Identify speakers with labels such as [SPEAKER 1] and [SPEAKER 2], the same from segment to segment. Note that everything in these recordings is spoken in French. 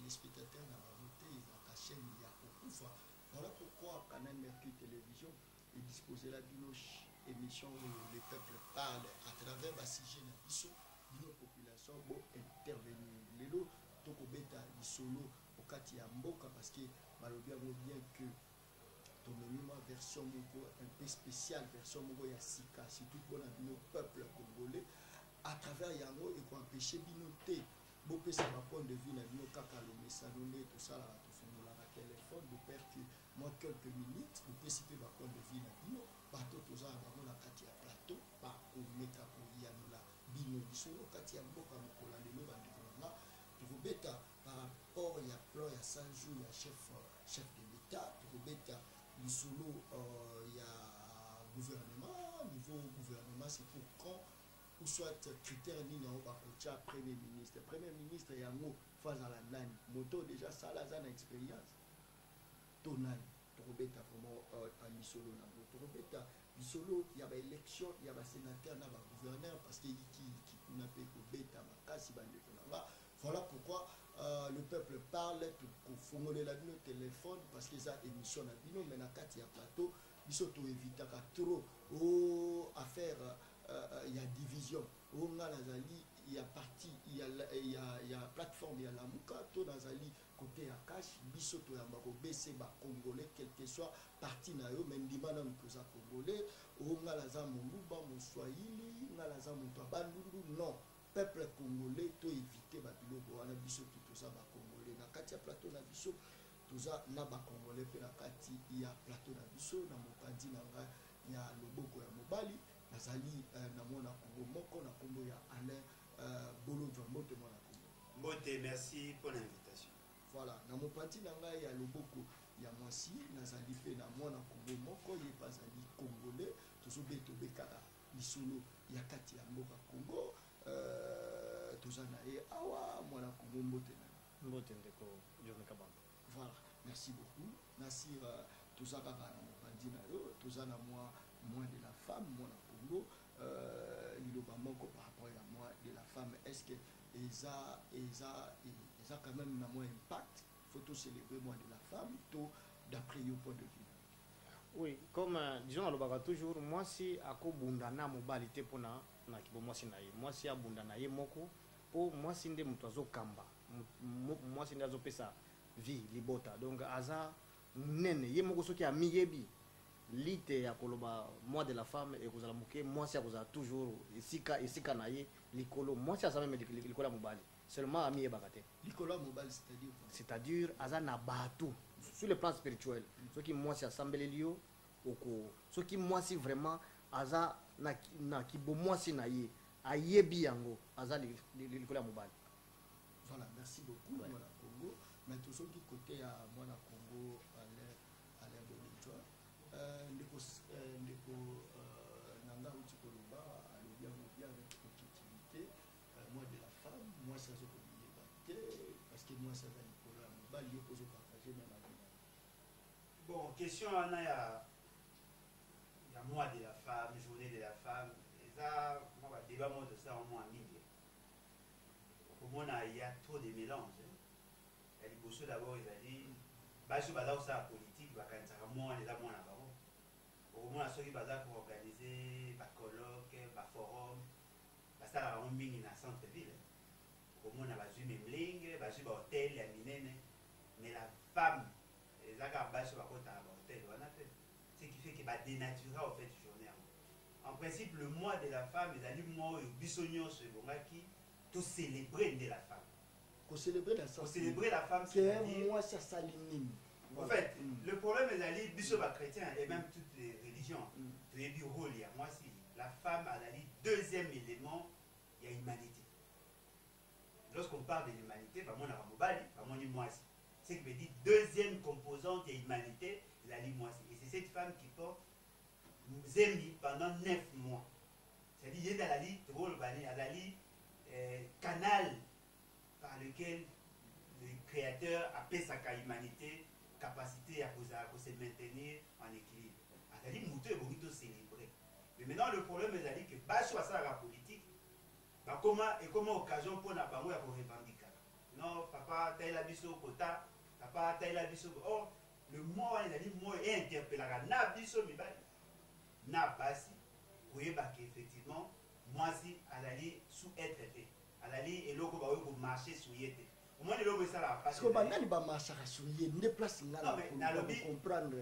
[SPEAKER 1] téléspectateurs dans la montée et dans la chaîne Yakufa. Voilà pourquoi Canal Mercure Télévision est disposé la émission où le peuple parle à travers la sujet de nos populations pour intervenir. Les lots, donc au bêta, ils solo au Katia Mboka parce que malheureusement bien que ton version un peu spéciale, version Mogo Yassika, surtout pour nos peuples congolais, à travers Yango et qu'on empêche binoté. Beaucoup ça va point de vue, nous kaka le message, tout ça là, tout ça là, la téléphone, de perdre que moi quelques minutes, vous pouvez citer ma point de vue, nous, bateau tout ça, on a katia plateau, pas au meka pour Yanula, bino bisolo, katia mboka mokola de nous, pour bêta par rapport il y a plan, il y a 100 jours, il y a chef de l'État, pour bêta, du solo, il y a gouvernement, niveau gouvernement, c'est pour quand ou soit critère ni na obakocha premier ministre yango phase à la nani moto déjà ça là une expérience tonani tokobeta vraiment à misolo na tokobeta misolo il y a ba élection il y a ba sénateur na ba gouverneur parce que qui n'a pas kobeta makasi bande konanga voilà pourquoi le peuple parle pour fongoler la bino téléphone parce que ça émission na bino mais na kati ya plateau biso to éviter trop à faire il y a division. Il y a parti, il y a plateforme, il y a la Mukato dans Ali côté à cash, bisoto ya mako BC ba congolais quel que soit parti na yo mendima na mkoza congolais, o ngala za muluba moswahili, ngala za muto bandundu non. Peuple congolais to éviter ba biloko wana bisoto tout ça ba congolais na kati ya plateau na biso tout ça na ba congolais pe na kati ya plateau na biso na mopandi na nga ya loboko ya mobali nazali na mona Congo moko na kombo ya Alain Bolo Djambote mona Congo.
[SPEAKER 2] Mbote, merci pour l'invitation.
[SPEAKER 1] Voilà, na mopati na ngai ya loboko ya mwasi nazali pe na mona Congo moko ye bazali congolais tozobe tobekaka lisolo ya kati ya mboka Congo tozana ye awa mona Congo mbote na
[SPEAKER 3] mbote ndeko Johnny Kabamba.
[SPEAKER 1] Voilà, merci beaucoup. Nasir tozaka na mopandi na yo tozana moi de la femme mona Congo liloba moko par rapport à moi de la femme est-ce que ça quand même na moins impact faut tout célébrer moi de la femme tout d'après your point de vue.
[SPEAKER 3] Oui, comme disons alobaka toujours moi si akobunda na mobilité pona na kibomo si na ye moi si abunda na ye moko po moi si nde muto azokamba moi si nde azopesa vie libota donc aza nene ye moko soki amiyebi lite ya koloba moi de la femme et kozala moke moi si akozala toujours esika na ye likolo moi si aza même likolo mobali seulement ami yebaka te
[SPEAKER 1] likolo mobali
[SPEAKER 3] c'est-à-dire aza na bato sur le plan spirituel soki moi si asambeleli yo oko soki moi si vraiment aza na kibo moi si na ye ayebi yango aza likolo mobali.
[SPEAKER 1] Voilà, merci beaucoup ouais. Mwana Congo mais tout ce qui côté à mwana Congo Alain Bolitwa ndeko nanga uti koloba alobia bien avec objectivité moi de la femme moi ça se communique parce que moi ça va Nicolas mobile yo pozo partager même avec
[SPEAKER 2] bon question ana ya moi de la femme journée de la femme ça moi va débat moi de ça au moins mingi au moins il y a trop de mélange il y a des bosses d'abord il a dit baso bazao ça politique bakanisa moi les amons là-bas au moins ceux qui bazar pour organiser ba colloque ba forum ça la on mingi na centre ville au moins na bazu memling bazu ba hôtel ya minene mais la femme les aga baso ba kota ba hôtel wana te ce qui fait que ba dénaturer en fait journée en principe le mois de la femme les allumes moi bisognon ce bongaki tout célébrer de la femme
[SPEAKER 1] pour célébrer la femme
[SPEAKER 2] c'est
[SPEAKER 1] moi ça s'aligne.
[SPEAKER 2] En fait, le problème est d'aller bisoba chrétien et même toutes les religions. Tu es du rôle, il y a moi si la femme a dit deuxième élément, il y a l'humanité. Lorsqu'on parle de l'humanité, bah mon arabobali, bah mon moi si. C'est qui veut dire deuxième composante, il y a l'humanité, il a dit moi si. Et c'est cette femme qui porte Zemi pendant 9 mois. C'est-à-dire il y a dans la liste rôle bani, à la liste canal par lequel le créateur appelle sa humanité capacité à se maintenir en équilibre. C'est-à-dire que nous devons célébrer. Mais maintenant, le problème est que, bah, sur la politique, bah, comment occasion pour la banque à revendiquer. non papa taille la biso kota papa taille la biso oh le mot il a dit mot interpellera na biso mibali na basi koyeba ke effectivement mwasi azali sous être te azali eloko baoyo komarche sur ye te omoni eloko esala
[SPEAKER 1] parce que banani bamarchaka sur ye nde place ngala comprendre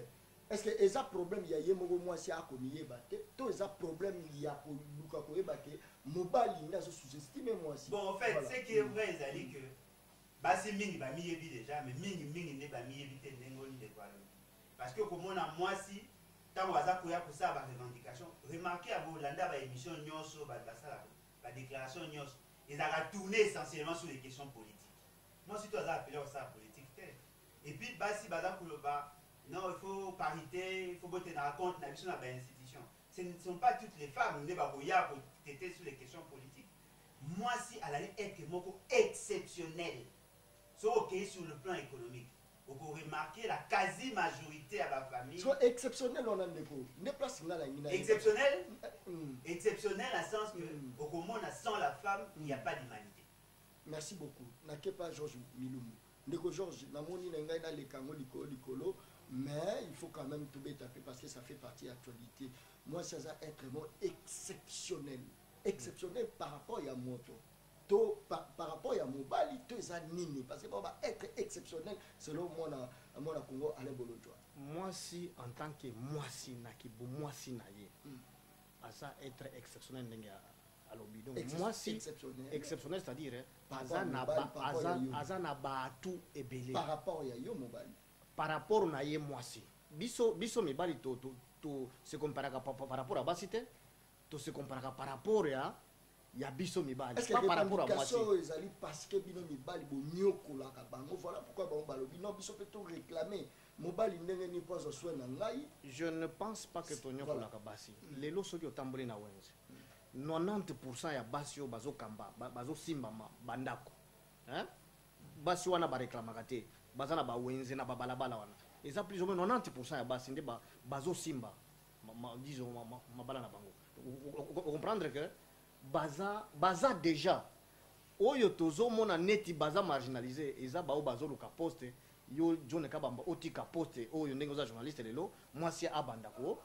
[SPEAKER 1] est-ce que eza problème ya ye moko mwasi akomiyeba te to eza problème ya koluka koyeba ke mobali nde azo sous-estime mwasi
[SPEAKER 2] bon en fait ce qui est vrai ezali que basi mingi bamiyebi déjà mais mingi nde bamiyebi te ndenge oni ndeko alobi parce que komona mwasi ntango baza koya kosala barevendication remarke ya bolanda baémission nyonso basala badéclaration nyonso ezalaka tourné essentiellement sur les questions politiques mwasi to aza appelé kosala politique te et puis basi baza koloba non il faut parité il faut botenaka compte na biso na bainstitution ce ne sont pas toutes les femmes nde bakoya kotete sur les questions politiques mwasi alali être moko exceptionnel so okei sur le plan économique on peut remarquer la quasi-majorité à la famille.
[SPEAKER 1] Soit exceptionnel, on a des places.
[SPEAKER 2] Exceptionnel exceptionnel à sens que au comment sans la femme, il n'y a pas d'humanité.
[SPEAKER 1] Merci beaucoup. N'a pas Georges Miloumou. Ndeko Georges, namoni nengai na lekango likolo, mais il faut quand même tout taper parce que ça fait partie de l'actualité. Moi, ça va être vraiment exceptionnel. Exceptionnel par rapport à moto. Par rapport à Mobali, tout ça nini parce que ça va être exceptionnel selon moi na Congo à l'Ebolodjoa.
[SPEAKER 3] Moi si en tant que moi si na ki bo moi si na ye. Ça être exceptionnel ndenga à l'obidon. Moi si exceptionnel c'est-à-dire azana ba tout ebele.
[SPEAKER 1] Par rapport à yo Mobali.
[SPEAKER 3] Par rapport na ye moi si. Biso mibali to se compare par rapport à basité, to se compare par rapport à ya biso mibali
[SPEAKER 1] pas par rapport à moi ezali parce que bino mibali bo nyokola ka bango voilà pourquoi bango balobi non biso peut tout réclamer mobali ndenge ni pozo soin na ngai.
[SPEAKER 3] Je ne pense pas que to nyokola ka basi lelo soki otamboli na wenze 90% ya basi yo bazo kamba bazo simba bandako hein basi wana ba réclamaka te bazana ba wenze na babalabala wana eza plus ou moins 90% ya basi nde bazo simba disons mabala na bango comprendre que baza déjà oyo tozo mona neti baza marginalisé eza bao bazo luka poste yo John Kabamba otika poste oyo ndenge za journaliste lelo mwasi abanda ko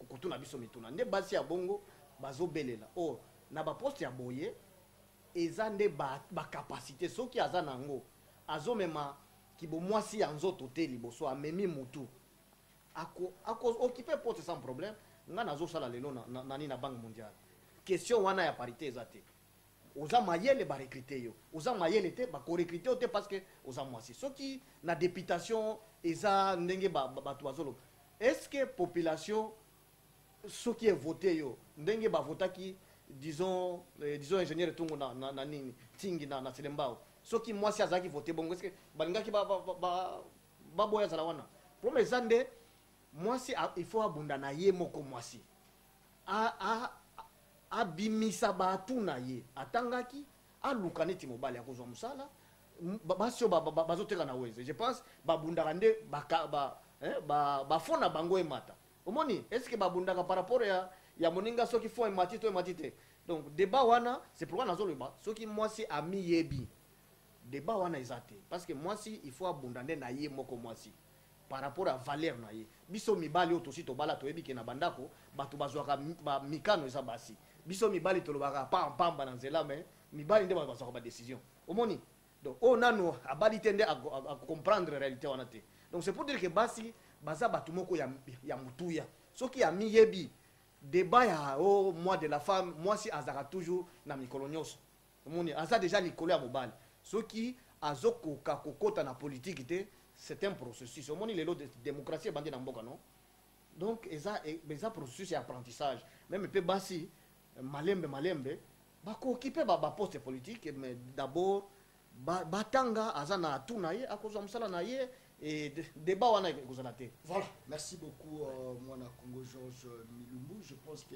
[SPEAKER 3] kutuna biso mituna nde basi ya bongo bazo belela o na ba poste ya boye eza nde ba capacité soki aza nango azomema kibo mwasi ya nzoto te liboso amemi mutu ako occuper poste sans problème nga nazo sala lelo na banque mondiale question wana ya parité ezate oza mayele ba recruter yo oza mayele te ba ko recruter te parce que oza mwasi soki na députation eza ndenge ba to bazolo est-ce que population soki est voté yo ndenge ba votaki disons ingénieur tungo na nini tingi na selembao soki mwasi azaki voter bongo est-ce que balingaki ba boya zala wana problème ezande mwasi il faut abunda na ye moko mwasi abimisa batu na ye atangaki aluka neti mobali akozwa musala basio bazoteka na weze je pense babundaka nde bafona bango emata omoni est-ce que babundaka par rapport ya moninga soki fo emati to emati te donc débat wana c'est pourquoi nazoloba soki mwasi ami yebi débat wana ezate parce que mwasi il faut abunda nde na ye moko mwasi par rapport à valeur na ye biso mibali oto si to bala to ebiki na bandako batu bazwaka mikano eza basi biso mibali tolobaka pamba na nzela mais mibali nde bazwaka ba décision omoni donc o nano abali tende à comprendre réalité wana te donc c'est pour dire que basi baza batu moko ya mutuya soki ya miyebi débat ya mois de la femme moi si azaka toujours na mikolo nyonso omoni aza déjà likolo ya mobali soki azokoka kokota na politique te c'est un processus omoni lelo de démocratie bandi na mboka non donc eza processus ya apprentissage même pe basi malembe bako occuper ba poste politique mais d'abord batanga azana tuna ye akozwa musala na ye et débat wana ekozala te.
[SPEAKER 1] Voilà, merci beaucoup mwana Congo Georges Milumbu. Je pense que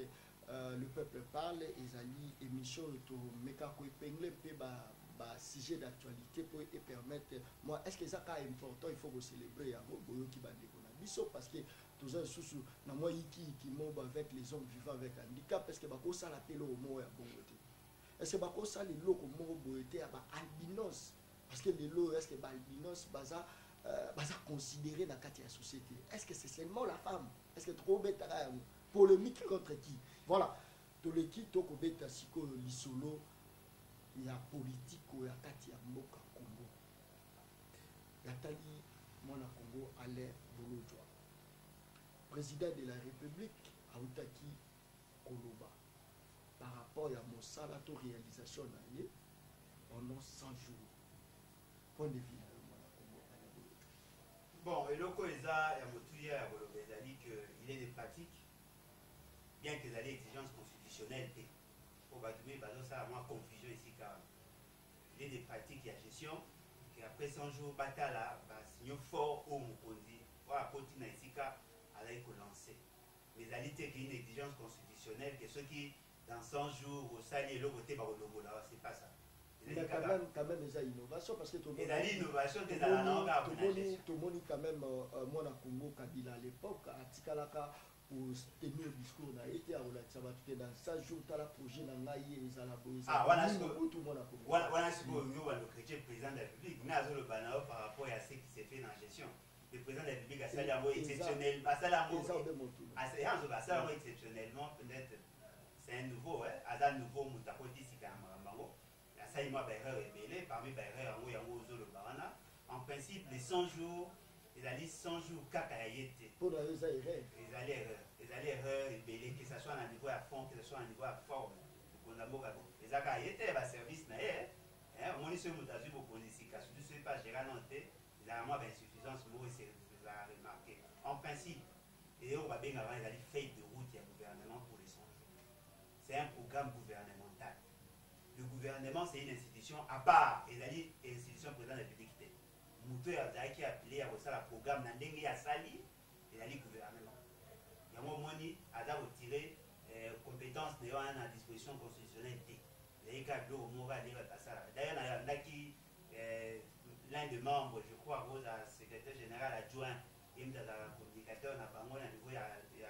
[SPEAKER 1] le peuple parle ezali émission to meka ko épingler pe ba sujet d'actualité pour permettre moi est-ce que ça est important il faut que célébrer ya boyo ki bande ko na biso parce que tous un sous na moi qui mob avec les hommes vivant avec handicap parce que bako sala telo mo ya bongo te est-ce que bako sala loko mo boyo te ba albinos Parce que de l'eau, est-ce que Balbinos, Baza, considéré dans la société? Est-ce que c'est seulement la femme? Est-ce que trop bête polémique contre qui? Voilà. Tout le qui, tout bête, siko, l'isolo, il y a politique, il y a Katia Mboka Congo. Il y a Tali, Mona Congo, Alain Bolodjoa. Président de la République, Aoutaki Koloba. Par rapport à mon salato réalisation, pendant 100 jours. Point de vue.
[SPEAKER 2] Bon, et le Koeza, il y a qu'il est des pratiques, bien que les exigences constitutionnelles, pour battre ça a moins confusion ici car il y a des pratiques et gestion, qui après 100 jours, batala, signe fort au Mukondi, voilà, continue ici car à la lancer. Mais la lutte est une exigence constitutionnelle que ceux qui, dans 100 jours, au sali et le côté, c'est pas ça.
[SPEAKER 1] Il y a quand même des innovations parce que tout le monde.
[SPEAKER 2] L'innovation
[SPEAKER 1] tout le monde quand même moi na Congo Kabila à l'époque à Tikalaka pour tenir le discours na été à Ola Tsabatute dans 100 jours t'as la projet na ngai et ça la boise.
[SPEAKER 2] Ah voilà ce que
[SPEAKER 1] tout le monde a compris.
[SPEAKER 2] Voilà ce que nous le chrétien président de la République mais à le banao par rapport à ce qui s'est fait dans la gestion. Le président de la République a sali un mot exceptionnel, a sali un mot exceptionnellement peut-être c'est un nouveau à nouveau mutakoti sikamarambango. Ça il m'a révélé parmi les erreurs en principe les 100 jours les alliés 100 jours kakayete
[SPEAKER 1] pour les erreurs
[SPEAKER 2] les erreurs révélées que ce soit à niveau à fond que ce soit à niveau à forme on a beaucoup les akayete va service na on est sur mutazu pour politique surtout ce pas gérer noté il a moins d'insuffisance moi c'est ça remarqué en principe et on va bien avoir les alliés feuille de route du gouvernement pour les 100 jours c'est un programme gouvernemental. Le gouvernement, c'est une institution à part. Et l'institution président de la République. Moutou qui a appelé à ça le programme Nandenge à Sali et la gouvernement. Il y a un moment où a retiré compétences à disposition constitutionnelle. Il y a un d'ailleurs, l'un des membres, je crois, le secrétaire général adjoint, il y a un communicateur, il y a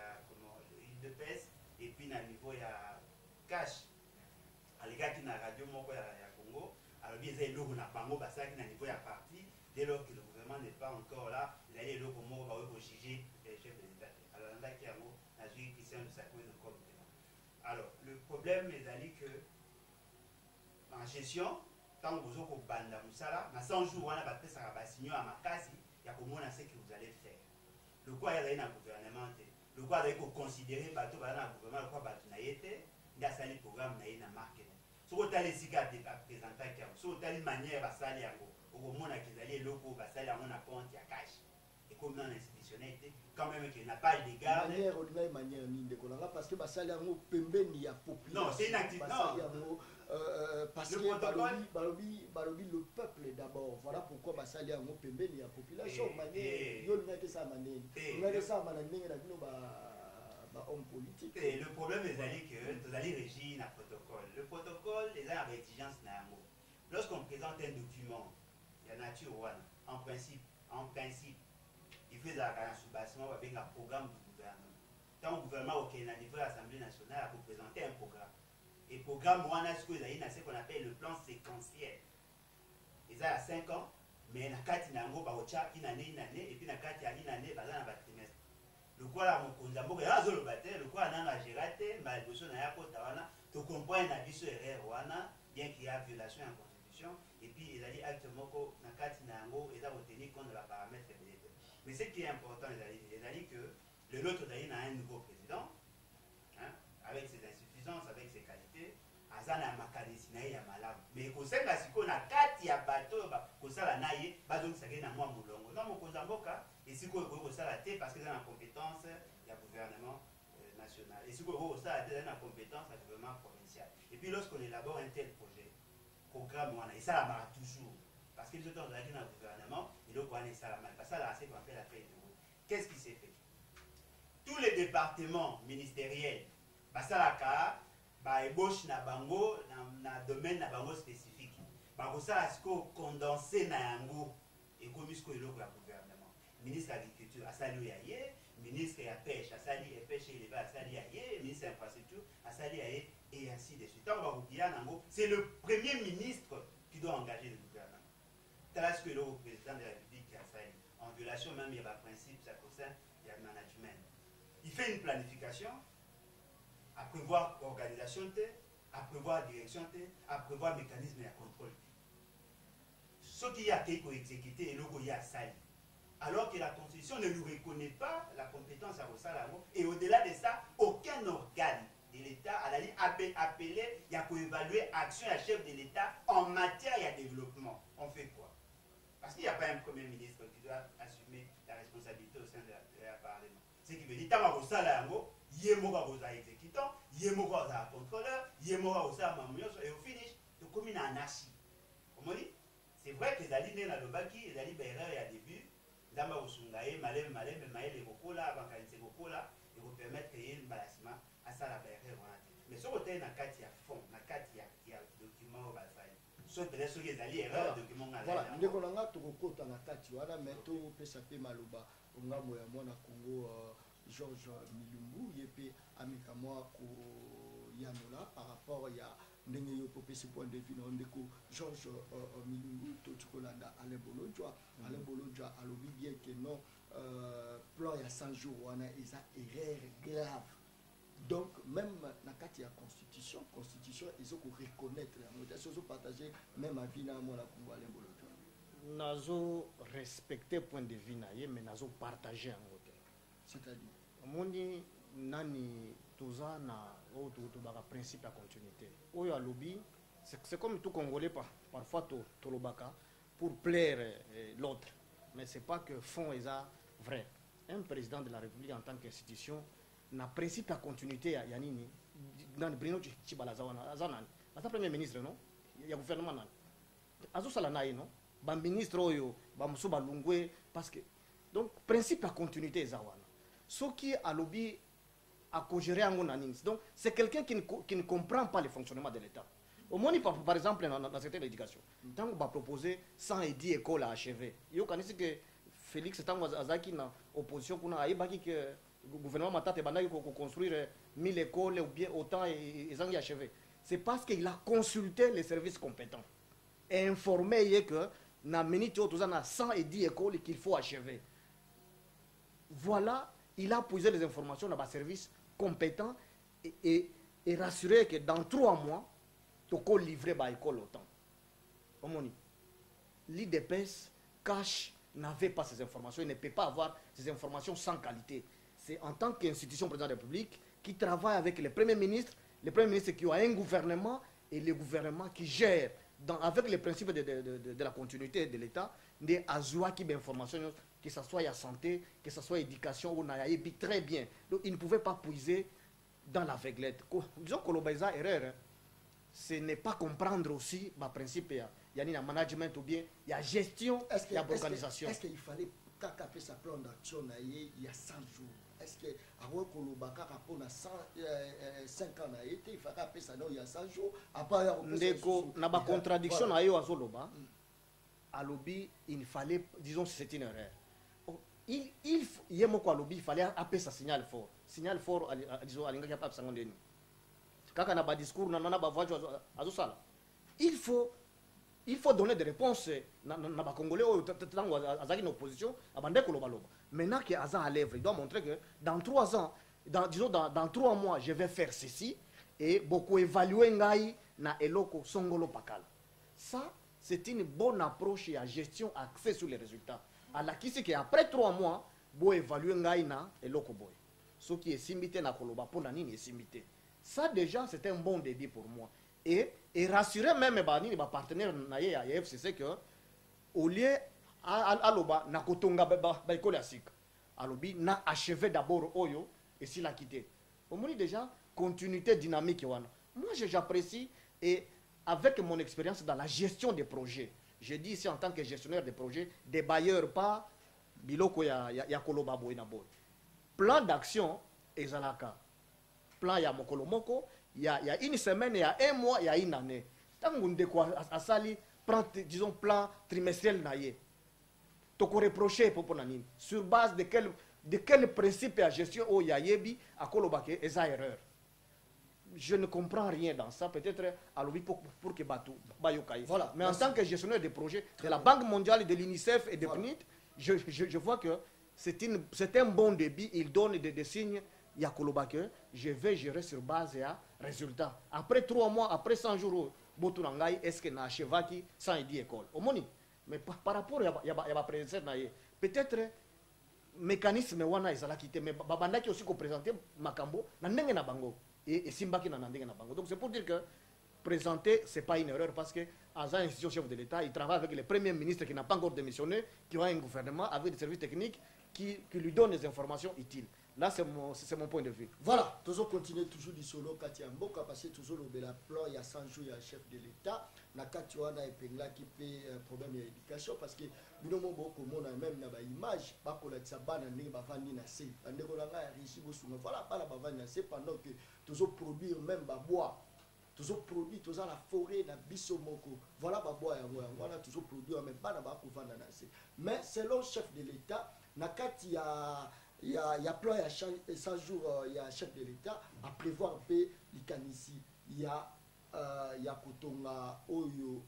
[SPEAKER 2] de pèse, et puis à niveau il y a cash. Les gars qui na radio moko ya Congo alors bien c'est le na bango basa qui na niveau ya parti dès lors que le gouvernement n'est pas encore là il a le comment va juger les chefs de l'État alors là qui a mot na juge qui de sa cause de comme alors le problème est d'aller que en gestion tant que vous avez banda musala na 100 jours on a battu ça va signer à makasi il y a comment ce que vous allez faire le quoi il y a un gouvernement le quoi il faut considérer bateau dans le gouvernement le quoi bateau na été il y a un programme na marque si vous avez des présentés, si vous avez une manière de faire au moment où vous allez locaux, vous allez avoir un compte à cash. Et comme dans l'institutionnalité, quand même qu'il n'a pas de dégâts.
[SPEAKER 1] Manière parce que
[SPEAKER 2] non, c'est une activité.
[SPEAKER 1] Parce que le peuple d'abord. Voilà pourquoi Bassali a la population. Homme politique.
[SPEAKER 2] Et le problème est que vous allez régir un protocole. Le protocole, les gens ont exigence. Lorsqu'on présente un document, il y a nature en principe, il fait un sous-bassement avec un programme du gouvernement. Tant le gouvernement au niveau de l'Assemblée nationale pour présenter un programme. Et le programme, ce qu'on appelle le plan séquentiel. Ils ont 5 ans, mais il y a 4 ans, une année, et puis il y a 4 ans, une année, dans un trimestre. Le quoi là mon konzambo ya zo le bater le quoi nana gérate ma bosso na ya kota wana to comprendre na biso erreur wana bien qu'il y a violation en constitution et puis il a dit acte moko na kati na ngo et ça retenir compte de la paramètre de l'État. Mais ce qui est important il a dit que le lot d'ailleurs a un nouveau président avec ses insuffisances avec ses qualités azana makanisi na ya malamu mais ko senga siko na kati ya bato ko sala na ye bazong sakena mwa mulongo na mo konzamboka et si vous avez ça parce que c'est la compétence du gouvernement national. Et si vous avez ça c'est la compétence du gouvernement provincial. Et puis lorsqu'on élabore un tel projet, programme, et ça la marre toujours. Parce que les autres dans le gouvernement, et donc on est ça la marre. Parce que ça c'est qu'on appelle la feuille de route. Qu'est-ce qui s'est fait? Tous les départements ministériels, ça la cas, ébauche na bango, na domaine na bango spécifique. Ça a condensé na yango et comme ce que le gouvernement. Ministre de l'Agriculture a sali aye, ministre de la Pêche a sali et pêche et a sali aye, ministre de l'Infrastructure a sali aye, et ainsi de suite. C'est le premier ministre qui doit engager le gouvernement. tala ce que le président de la République a fait, en violation même, il y a un principe, ça concerne, il y a le management. Il fait une planification, à prévoir organisation, à prévoir direction, à prévoir mécanisme et contrôle. Ce qui y a été exécuté et le y a sali. Alors que la Constitution ne lui reconnaît pas la compétence à Rosalamo. Et au-delà de ça, aucun organe de l'État a appelé, il y a qu'à évaluer l'action à chef de l'État en matière de développement. On fait quoi? Parce qu'il n'y a pas un Premier ministre qui doit assumer la responsabilité au sein de la Parlement. Ce qui veut dire que il y a un exécutant, il y a un contrôleur, il y a un et au finish, il y a un anarchie. C'est vrai que les alliés dans le baki, les alliés il y a début, Dama Osungaye, Malem, les Gokola, avant qu'elle Gokola, et vous permettre de créer un balancement à ça la barrière. Mais ce côté, il y a un fond, il y a un document au Balfaï. Ce que les alliés, erreur, document à
[SPEAKER 1] voilà, nous avons tout côté dans la carte, voilà, mais tout peut s'appeler Malouba, on a mon Congo, Georges Milumbu, Yépi, Amikamwa, Yanola, par rapport à ndenge yo popesi point de vue na ndeko Georges Milungu to Tchikolanda Alain Bolojwa alobi bien que non plan ya 100 jours wana eza erreur grave. Donc même na kati ya constitution ils ont reconnaître la notation zo partager même avis na moi la Congo Alain Bolojwa
[SPEAKER 3] nazo respecter point de vue na ye mais nazo partager en hauteur.
[SPEAKER 1] C'est-à-dire
[SPEAKER 3] moni nani toza na baka principe à continuité. Oyo alobi, c'est comme tout Congolais parfois to lobaka pour plaire l'autre. Mais c'est pas que fond est vrai. Un président de la République en tant qu'institution n'a principe à continuité à Yanini dans Bruno Chibalazawana Azanan. Ata premier ministre non? Il y a gouvernement nan. Azo salanaï non? Ba ministre oyo ba muso balungwe parce que donc principe à continuité zawana. Ce qui a lobby à cogérer en Nanins. Donc, c'est quelqu'un qui ne comprend pas le fonctionnement de l'État. Au moins, par exemple, dans le secteur de l'éducation, tant qu'on va proposer 110 écoles à achever, il y a que Félix Tango Azaki, dans l'opposition, qu'on a que le gouvernement Matate pour construire 1000 écoles ou bien autant et ils ont achevé. C'est parce qu'il a consulté les services compétents et informé que dans a 110 écoles qu'il faut achever. Voilà, il a posé les informations dans le service compétent et rassuré que dans 3 mois, tu peux livrer l'école autant. L'IDPS cache n'avait pas ces informations, il ne peut pas avoir ces informations sans qualité. C'est en tant qu'institution président de la République qui travaille avec les premiers ministres qui ont un gouvernement et le gouvernement qui gère avec les principes de la continuité de l'État, des azoua qui d'informations, que ce soit la santé, que ce soit l'éducation, on a très bien. Donc ils ne pouvaient pas puiser dans l'aveuglette. Disons que l'obéza erreur, ce n'est pas comprendre aussi le principe, il y a un management ou bien il y a gestion, il y a organisation.
[SPEAKER 1] Est-ce qu'il fallait taper sa plan d'action il y a 100 jours? Est-ce que avant que le Baka rapporte 5 ans il fallait taper ça il y a 100 jours? Après
[SPEAKER 3] il y a une contradiction à Azoloba. À lobby, il fallait, disons, c'est une erreur. Il fallait appeler ça signal fort. Signal fort, disons, à l'ingénieur Pape Sangondeni. Quand on a un discours, on a une voix à Zosala. Il faut donner des réponses à les Congolais qui sont en opposition à Bandé Kolobaloba. Maintenant qu'il y a à l'œuvre, il doit montrer que dans 3 ans, disons dans 3 mois, je vais faire ceci et beaucoup évaluer Ngai na Eloko Songolo Pakala. Ça, c'est une bonne approche et à gestion axée sur les résultats. À la qui c'est qu'après 3 mois, vous évaluez Ngai na Eloko Boy. Ce qui est simité na Koloba pour la nini est simité. Ça déjà, c'est un bon début pour moi. Et rassurer même les partenaires na FCC que au lieu à l'oba na kotonga ba école asik alobi na achevé d'abord oyo et s'il a quitté au moins déjà continuité dynamique wana moi j'apprécie et avec mon expérience dans la gestion des projets je dis ici en tant que gestionnaire des projets des bailleurs pas biloko ya koloba boy na boy plan d'action ezalaka plan ya mokolo moko il y a une semaine, il y a 1 mois, il y a 1 année. Tant qu'on sali prend disons plan trimestriel naïe. Tu peux reprocher pour nanine sur base de quel principe de gestion au yayebi à kolobake eza erreur. je ne comprends rien dans ça. Peut-être à l'objet pour que Batou, Bayokai.
[SPEAKER 1] Voilà.
[SPEAKER 3] Mais en tant que gestionnaire des projets de la Banque mondiale, de l'UNICEF et de
[SPEAKER 1] Voilà.
[SPEAKER 3] PNID, je vois que c'est un bon débit. Il donne des signes. Il y a Koloba que je vais gérer sur base et à résultat. Après 3 mois, après 100 jours, Boturangai, est-ce que na Chevaki sans aider école? Au moni. Mais par rapport à président, peut-être mécanisme wana ezala quitté mais babanda qui aussi ko présenter makambo na ndenge na bango et simbaki na ndenge na bango. Donc c'est pour dire que présenter c'est pas une erreur parce que as un institution chef de l'État, il travaille avec le premier ministre qui n'a pas encore démissionné, qui a un gouvernement avec des services techniques qui lui donnent des informations utiles. Là c'est mon point de vue.
[SPEAKER 1] Voilà, toujours continuer toujours du solo Katia Mboka parce que toujours le plan il y a 100 jours il y a chef de l'État na Katiwana et Pengla qui paie problème de l'éducation parce que nous avons beaucoup de même na ba image ba ko la tsabana ndenge ba vandi na se ndeko na nga richi bo sunga voilà pas la ba vandi na se pendant que toujours produire même ba bois toujours produit toujours la forêt na biso moko voilà ba bois yango yango na toujours produire même pas na ba ko vanda na se mais selon chef de l'État na Katia il y a plan, il y a 100 jours, il y a chef de l'État à prévoir un peu l'ici. Il y a Kotonga, Oyo,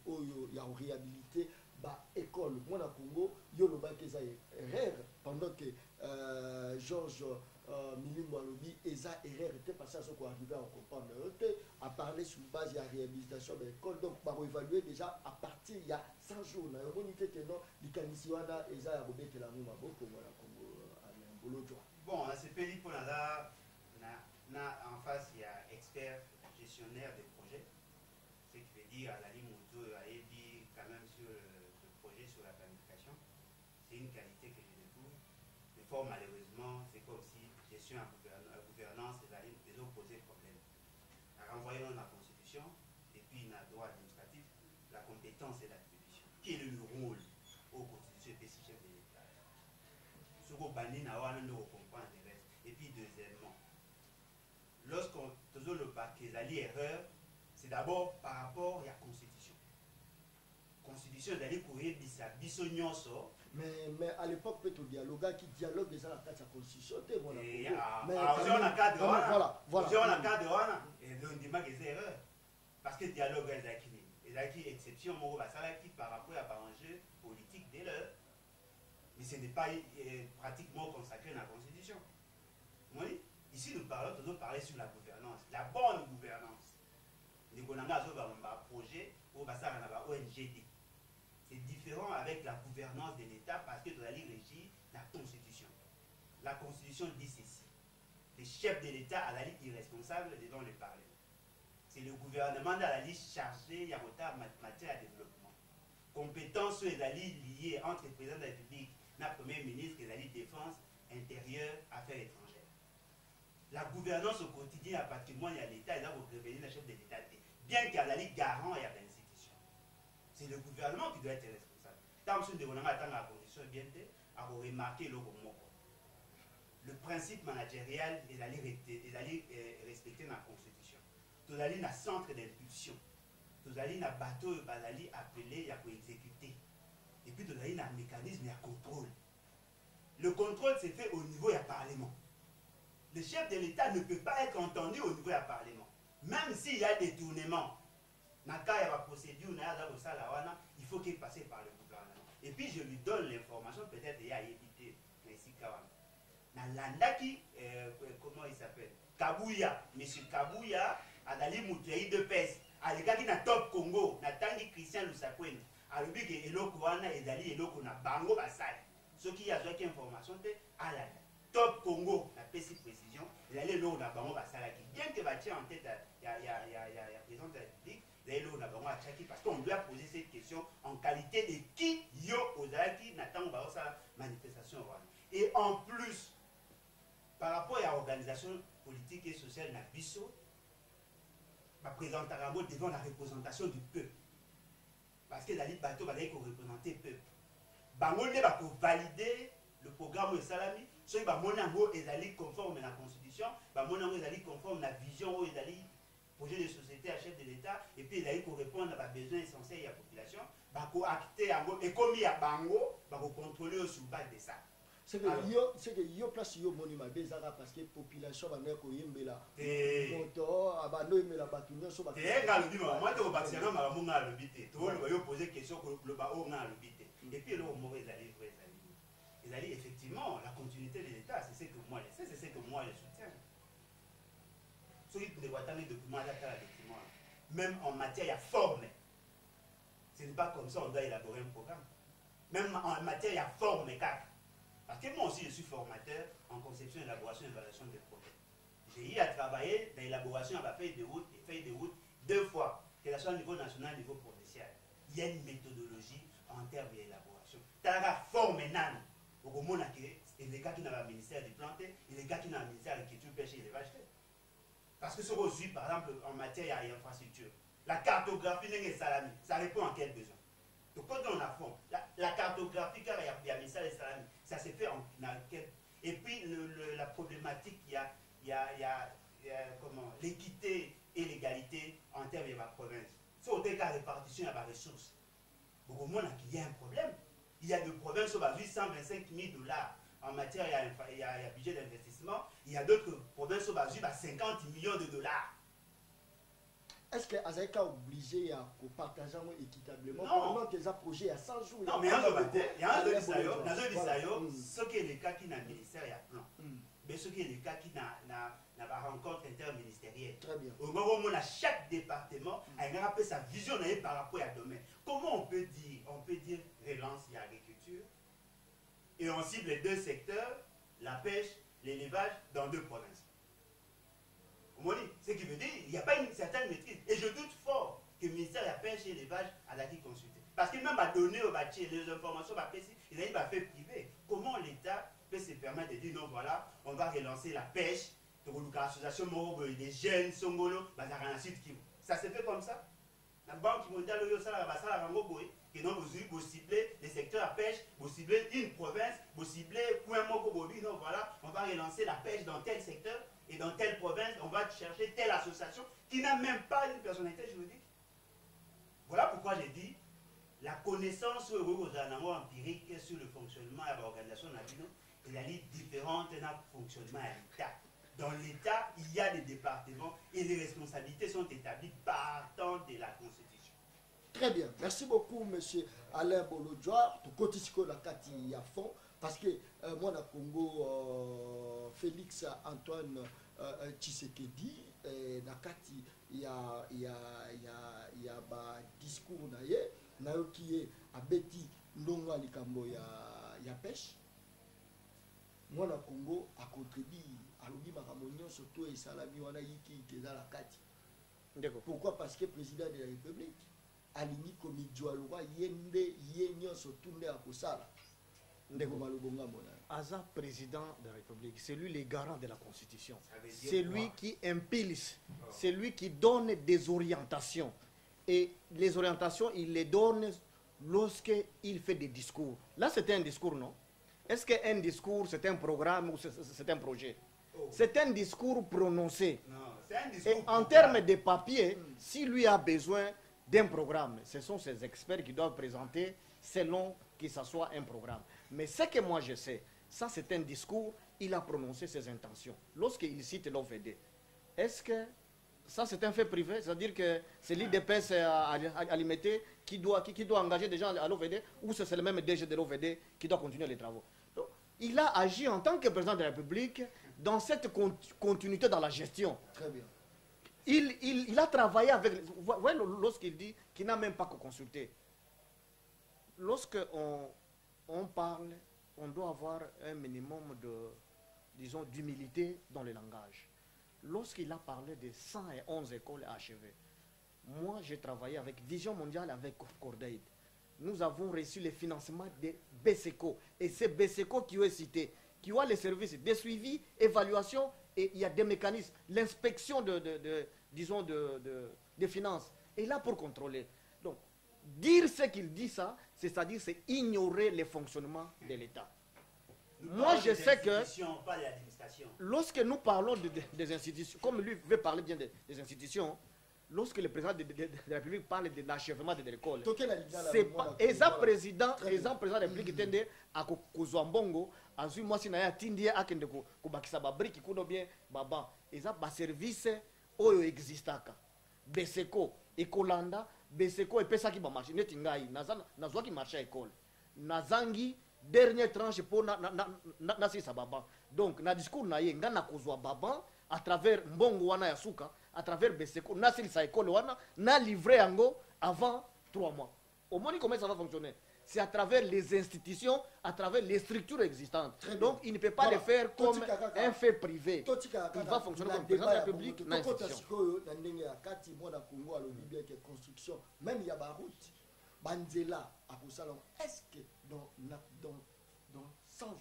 [SPEAKER 1] il y a réhabilité, bah, école. Moi, na Congo, il y a erreur pendant que Georges Milimbo Alobi, Eza erreur était passé à ce qu'on arrivait à comprendre. À parler sur base de la réhabilitation de l'école. Donc, on va évaluer déjà à partir il y a 100 jours. On a dit que non, l'ici, Eza a robé la mouma beaucoup, voilà, Congo.
[SPEAKER 2] Bon, à ce pays pour en face, il y a expert gestionnaire des projets, ce qui veut dire à la ligne moto, à Ebi, quand même sur le projet, sur la planification. C'est une qualité que je découvre. Mais fort malheureusement, c'est comme si gestion à gouvernance, les ont posé problème. À renvoyer dans la Constitution, et puis dans le droit administratif, la compétence et l'attribution. Quel est le rôle aux constitutions et chef de l'État? Et puis deuxièmement, lorsqu'on faisait le bac, les erreurs, c'est d'abord par rapport à la constitution. Constitution d'aller courir
[SPEAKER 1] mais à l'époque peut-être dialogue qui dialogue déjà la carte de la constitution
[SPEAKER 2] mais on a cadre et on démarre des erreurs parce que dialogue est acquis exception par rapport à l'enjeu politique dès l'heure. Mais ce n'est pas pratiquement consacré dans la Constitution. Oui? Ici, nous parlons toujours sur la gouvernance, la bonne gouvernance. Nous avons un projet où ONGD. C'est différent avec la gouvernance de l'État parce que nous allons régir la Constitution. La Constitution dit ceci. Le chef de l'État a la liste irresponsable devant le Parlement. C'est le gouvernement à la liste chargée en matière de développement. Compétences sur les alliés liées entre le président de la République et le Premier ministre et la défense intérieure, affaires étrangères. La gouvernance au quotidien, à patrimoine et à l'État, il a révélé le chef de l'État. Bien qu'il y a la Ligue garant et à l'institution. C'est le gouvernement qui doit être responsable. Tant que nous devons attendre la condition bien à remarquer le le principe managérial est d'aller respecter la Constitution. Tout d'aller dans le centre d'impulsion. Tout d'aller dans le bateau, d'aller appeler, à exécuter. Et puis tout d'aller dans le mécanisme, il y a contrôle. Le contrôle s'est fait au niveau du Parlement. Le chef de l'État ne peut pas être entendu au niveau du Parlement. Même s'il y a des détournements, dans le cas de la procédure, il faut qu'il passe par le gouvernement. Et puis je lui donne l'information, peut-être il y a évité. Dans l'Andaki, comment il s'appelle? Kabouya. Monsieur Kabouya, a dali Mouteri de Pes. A les gars qui na top Congo, na tangi Christian Lusakwen. A l'ubi que eloko wana ezali eloko na bango basai. Ce qui a joué information de à la top Congo, la PC précision, ezali eloko na bango basai. Bien que va tirer en tête, il y a président de la République, ezali eloko na bango à Tchaki parce qu'on doit poser cette question en qualité de qui yo ozalaki na tango ba sa manifestation rwanda. Et en plus, par rapport à l'organisation politique et sociale na biso, va présenter devant la représentation du peuple. Parce que les bateaux va représenter le peuple. Bango ne va valider le programme de Salami, soit va monango est conforme à la constitution, va monango est conforme à la vision est projet de société à chef de l'État et puis il a pour répondre à besoins essentiels de la population, va acter et comme il y a bango, va contrôler sur base de ça.
[SPEAKER 1] C'est que yo place yo monima bezara parce que population va mettre koyembela moto abando yembela batu nyonso ba
[SPEAKER 2] nga lobi moi to ba tsena ma mo nga lobi te to lo yo poser question ko lo ba o nga lobi te et puis le mot ezali vrai ezali effectivement la continuité de l'état c'est ce que moi je sais c'est ce que moi je soutiens celui de watane document là la document même en matière de forme ce n'est pas comme ça on doit élaborer un programme même en matière de forme car parce que moi aussi je suis formateur en conception, élaboration et évaluation des projets. J'ai eu à travailler dans l'élaboration de la feuille de route et feuille de route 2 fois, que ce soit au niveau national et au niveau provincial. Il y a une méthodologie en termes d'élaboration. Tu as la forme nan, au moment où il y a des gars qui ont le ministère des plantes et les gars qui ont le ministère de l'agriculture, pêche et élevage. Parce que ce qu'on suit, par exemple, en matière d'infrastructure, la cartographie n'est salami, ça répond à quel besoin? Donc quand on a fond, la cartographie, car il y a ministère des salami, ça se fait en et puis la problématique, il y a comment l'équité et l'égalité en termes de la province. Sur le cas de répartition, il y a des ressources. Au moins, il y a un problème. Il y a des provinces où 825 000 $. En matière, il y a un budget d'investissement. Il y a d'autres provinces où 50 millions de $.
[SPEAKER 1] Est-ce que Azeka est obligé à partager équitablement
[SPEAKER 2] pendant
[SPEAKER 1] que les projets à 100 jours?
[SPEAKER 2] Non, mais il y a un autre ce qui est le cas qui n'a ministère, il y a plan. Mais ce qui est le cas qui n'a pas rencontre interministérielle.
[SPEAKER 1] Très bien.
[SPEAKER 2] Au moment où on a chaque département a un peu sa vision par rapport à domaine. Comment on peut dire relance l'agriculture et on cible les 2 secteurs, la pêche, l'élevage, dans 2 provinces. Ce qui veut dire qu'il n'y a pas une certaine maîtrise. Et je doute fort que le ministère de la Pêche et de l'élevage a été consulté. Parce qu'il même a donné aux bâtis les informations, il a fait privé. Comment l'État peut se permettre de dire non, voilà, on va relancer la pêche, l'association des jeunes, Songolo, ça se fait comme ça. La Banque mondiale, que non, vous ciblez les secteurs à pêche, vous ciblez une province, vous ciblez point non, voilà, on va relancer la pêche dans tel secteur. Et dans telle province, on va chercher telle association qui n'a même pas une personnalité juridique. Voilà pourquoi j'ai dit la connaissance empirique sur le fonctionnement de l'organisation elle est différente d'un fonctionnement à l'État. Dans l'État, il y a des départements et les responsabilités sont établies partant de la Constitution.
[SPEAKER 1] Très bien. Merci beaucoup, M. Alain Bolodjoa. Tout côté la Kati à fond. Parce que moi, dans le Congo, Félix Antoine Tshisekedi, Nakati, il y a un discours qui est à Betty Ndonga Likambo ya pêche. Moi, dans le Congo, à contredit, à l'obi Maramonio, surtout et Salami, on a yiki qui est dans la Kati. Pourquoi? Parce que le président de la République, Alini Komidjoualoua, Yende, Yenyo, surtout à Kosala.
[SPEAKER 3] Aza, président de la République, c'est lui le garant de la Constitution. C'est lui qui impulse, c'est lui qui donne des orientations. Et les orientations, il les donne lorsqu'il fait des discours. Là, c'était un discours, non? Est-ce qu'un discours, c'est un programme ou c'est un projet? C'est un discours prononcé. Et en termes de papier, si lui a besoin d'un programme, ce sont ces experts qui doivent présenter selon que ce soit un programme. Mais ce que moi je sais, ça c'est un discours, il a prononcé ses intentions. Lorsqu'il cite l'OVD, est-ce que ça c'est un fait privé? C'est-à-dire que c'est l'IDPS alimenté qui doit engager des gens à l'OVD ou c'est le même DG de l'OVD qui doit continuer les travaux? Donc, il a agi en tant que président de la République dans cette continuité dans la gestion.
[SPEAKER 1] Très bien.
[SPEAKER 3] Il a travaillé avec... Ouais, lorsqu'il dit qu'il n'a même pas consulté. Lorsqu'on parle, on doit avoir un minimum de, disons, d'humilité dans le langage. Lorsqu'il a parlé de 111 écoles achevées, moi j'ai travaillé avec Vision Mondiale, avec Cordaid. Nous avons reçu le financement des BSECO. Et c'est BSECO qui est cité, qui ont les services de suivi, évaluation, et il y a des mécanismes. L'inspection disons, des finances est là pour contrôler. Donc, dire ce qu'il dit ça, c'est-à-dire c'est ignorer le fonctionnement de l'État. Moi, je sais que lorsque nous parlons des institutions, comme lui veut parler bien des institutions, lorsque le président de la République parle de l'achèvement de l'école,
[SPEAKER 1] Toke na lingala
[SPEAKER 3] c'est
[SPEAKER 1] mwana
[SPEAKER 3] pas
[SPEAKER 1] Congo,
[SPEAKER 3] exemple
[SPEAKER 1] voilà.
[SPEAKER 3] président
[SPEAKER 1] Très bien.
[SPEAKER 3] exemple président de la République tende akozwa mbongo azwi mwasi na ye atindi ye akende kobakisa babriki kuna bien baba eza baservice oyo existaka beseko ekolanda beseko epesaki bamarché neti ngai nazwaki marché ya ekole nazangi dernière tranche mpo nasilisa baba donc na discours na ye ngai nakozwa baba à travers mbongo wana ya suka à travers beseko nasilisa ekole wana na livre yango avant 3 mois omoni comment ça va fonctionner c'est à travers les institutions à travers les structures existantes.
[SPEAKER 1] Très
[SPEAKER 3] Donc
[SPEAKER 1] bien.
[SPEAKER 3] il ne peut pas
[SPEAKER 1] Voilà.
[SPEAKER 3] le faire comme
[SPEAKER 1] Totika kaka.
[SPEAKER 3] un fait privé.
[SPEAKER 1] Totika
[SPEAKER 3] Il
[SPEAKER 1] kaka
[SPEAKER 3] va fonctionner
[SPEAKER 1] na
[SPEAKER 3] comme président de
[SPEAKER 1] débat
[SPEAKER 3] la
[SPEAKER 1] ya
[SPEAKER 3] République
[SPEAKER 1] bongo.
[SPEAKER 3] na
[SPEAKER 1] Tokota
[SPEAKER 3] institution.
[SPEAKER 1] sikoyo na ndenge ya kati mwana Congo alobi bien que construction même ya ba route banzela akosala est-ce que dans 100 jours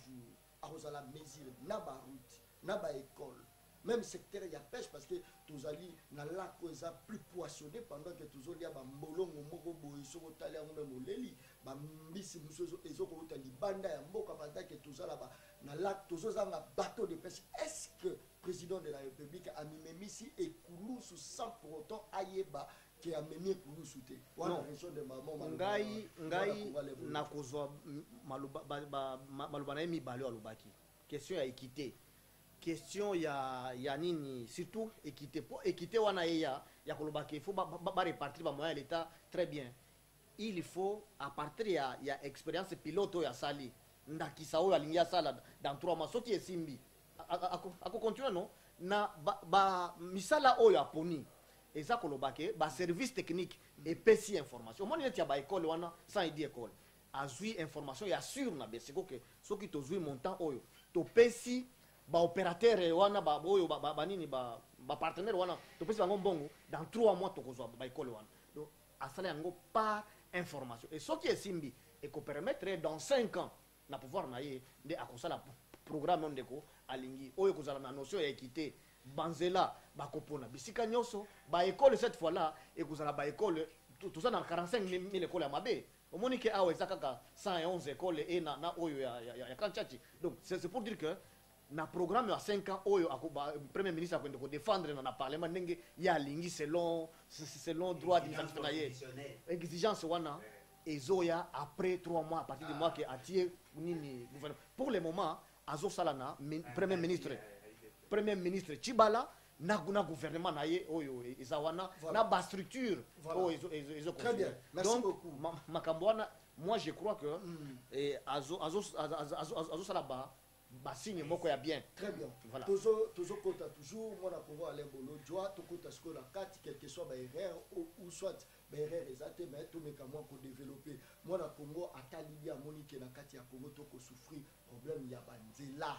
[SPEAKER 1] akozala mesure na ba route na ba école même secteur ya pêche parce que tozali na lac eza plus poissonné pendant que tozolia ba mbolongo moko boye soko tali yango même oleli ba mbisi muso ezokouta libanda ya mboka pendant que tozala ba na lac tozozanga bateau de pêche. Est-ce que président de la République a mimemisi ekulu sous sans pour autant ayeba qui a mené ekulu souté wana région de maman
[SPEAKER 3] ngai nakozwa maloba na ye mibale alobaki question ya équité question ya nini surtout équité po équité wana ye ya kolobaki il faut ba répartir ba moyens l'état très bien il faut à partir ya expérience pilote oyo asali ndakisa oyo alingi asala dans 3 mois soki esimbi ako continue non na ba misala oyo aponi eza kolobaki ba service technique epesi information omoni neti ya ba école wana sans idi école azwi information ya sur na besiko ke soki tozwi montant oyo topesi ba opérateur wana ba oyo ba nini ba partenaire wana topesi bango mbongo dans 3 mois tokozwa ba école wana donc asala yango par information et soki esimbi eko permettre dans 5 ans na pouvoir na ye nde akosala programme ndeko alingi oyo kozala na notion ya équité banzela bakopona bisika nyonso ba école cette fois là ekozala ba école tout ça dans 45 000 écoles ya mabe omoni ke awa eza kaka 111 écoles et na oyo ya kanchati donc c'est pour dire que na programme ya 5 ans oyo premier ministre akwende ko défendre na parlement ndenge ya lingi selon droit d'initiative na ye exigence wana ezoya après 3 mois à partir du mois que atie nini gouvernement pour le moment azo salana premier ministre Chibala na gouvernement na ye oyo eza wana na ba structure oyo ezo
[SPEAKER 1] très bien merci
[SPEAKER 3] donc
[SPEAKER 1] beaucoup
[SPEAKER 3] makambo wana moi je crois que azo sala ba signe moko ya bien
[SPEAKER 1] très bien
[SPEAKER 3] voilà
[SPEAKER 1] toujours kota toujours mwana Congo aller bolo joie to kota ce que la carte quelque soit ba erreur ou soit ba erreur ezate mais to meka moi ko développer mwana Congo atali bien monique na kati ya Congo to ko souffrir problème ya banzela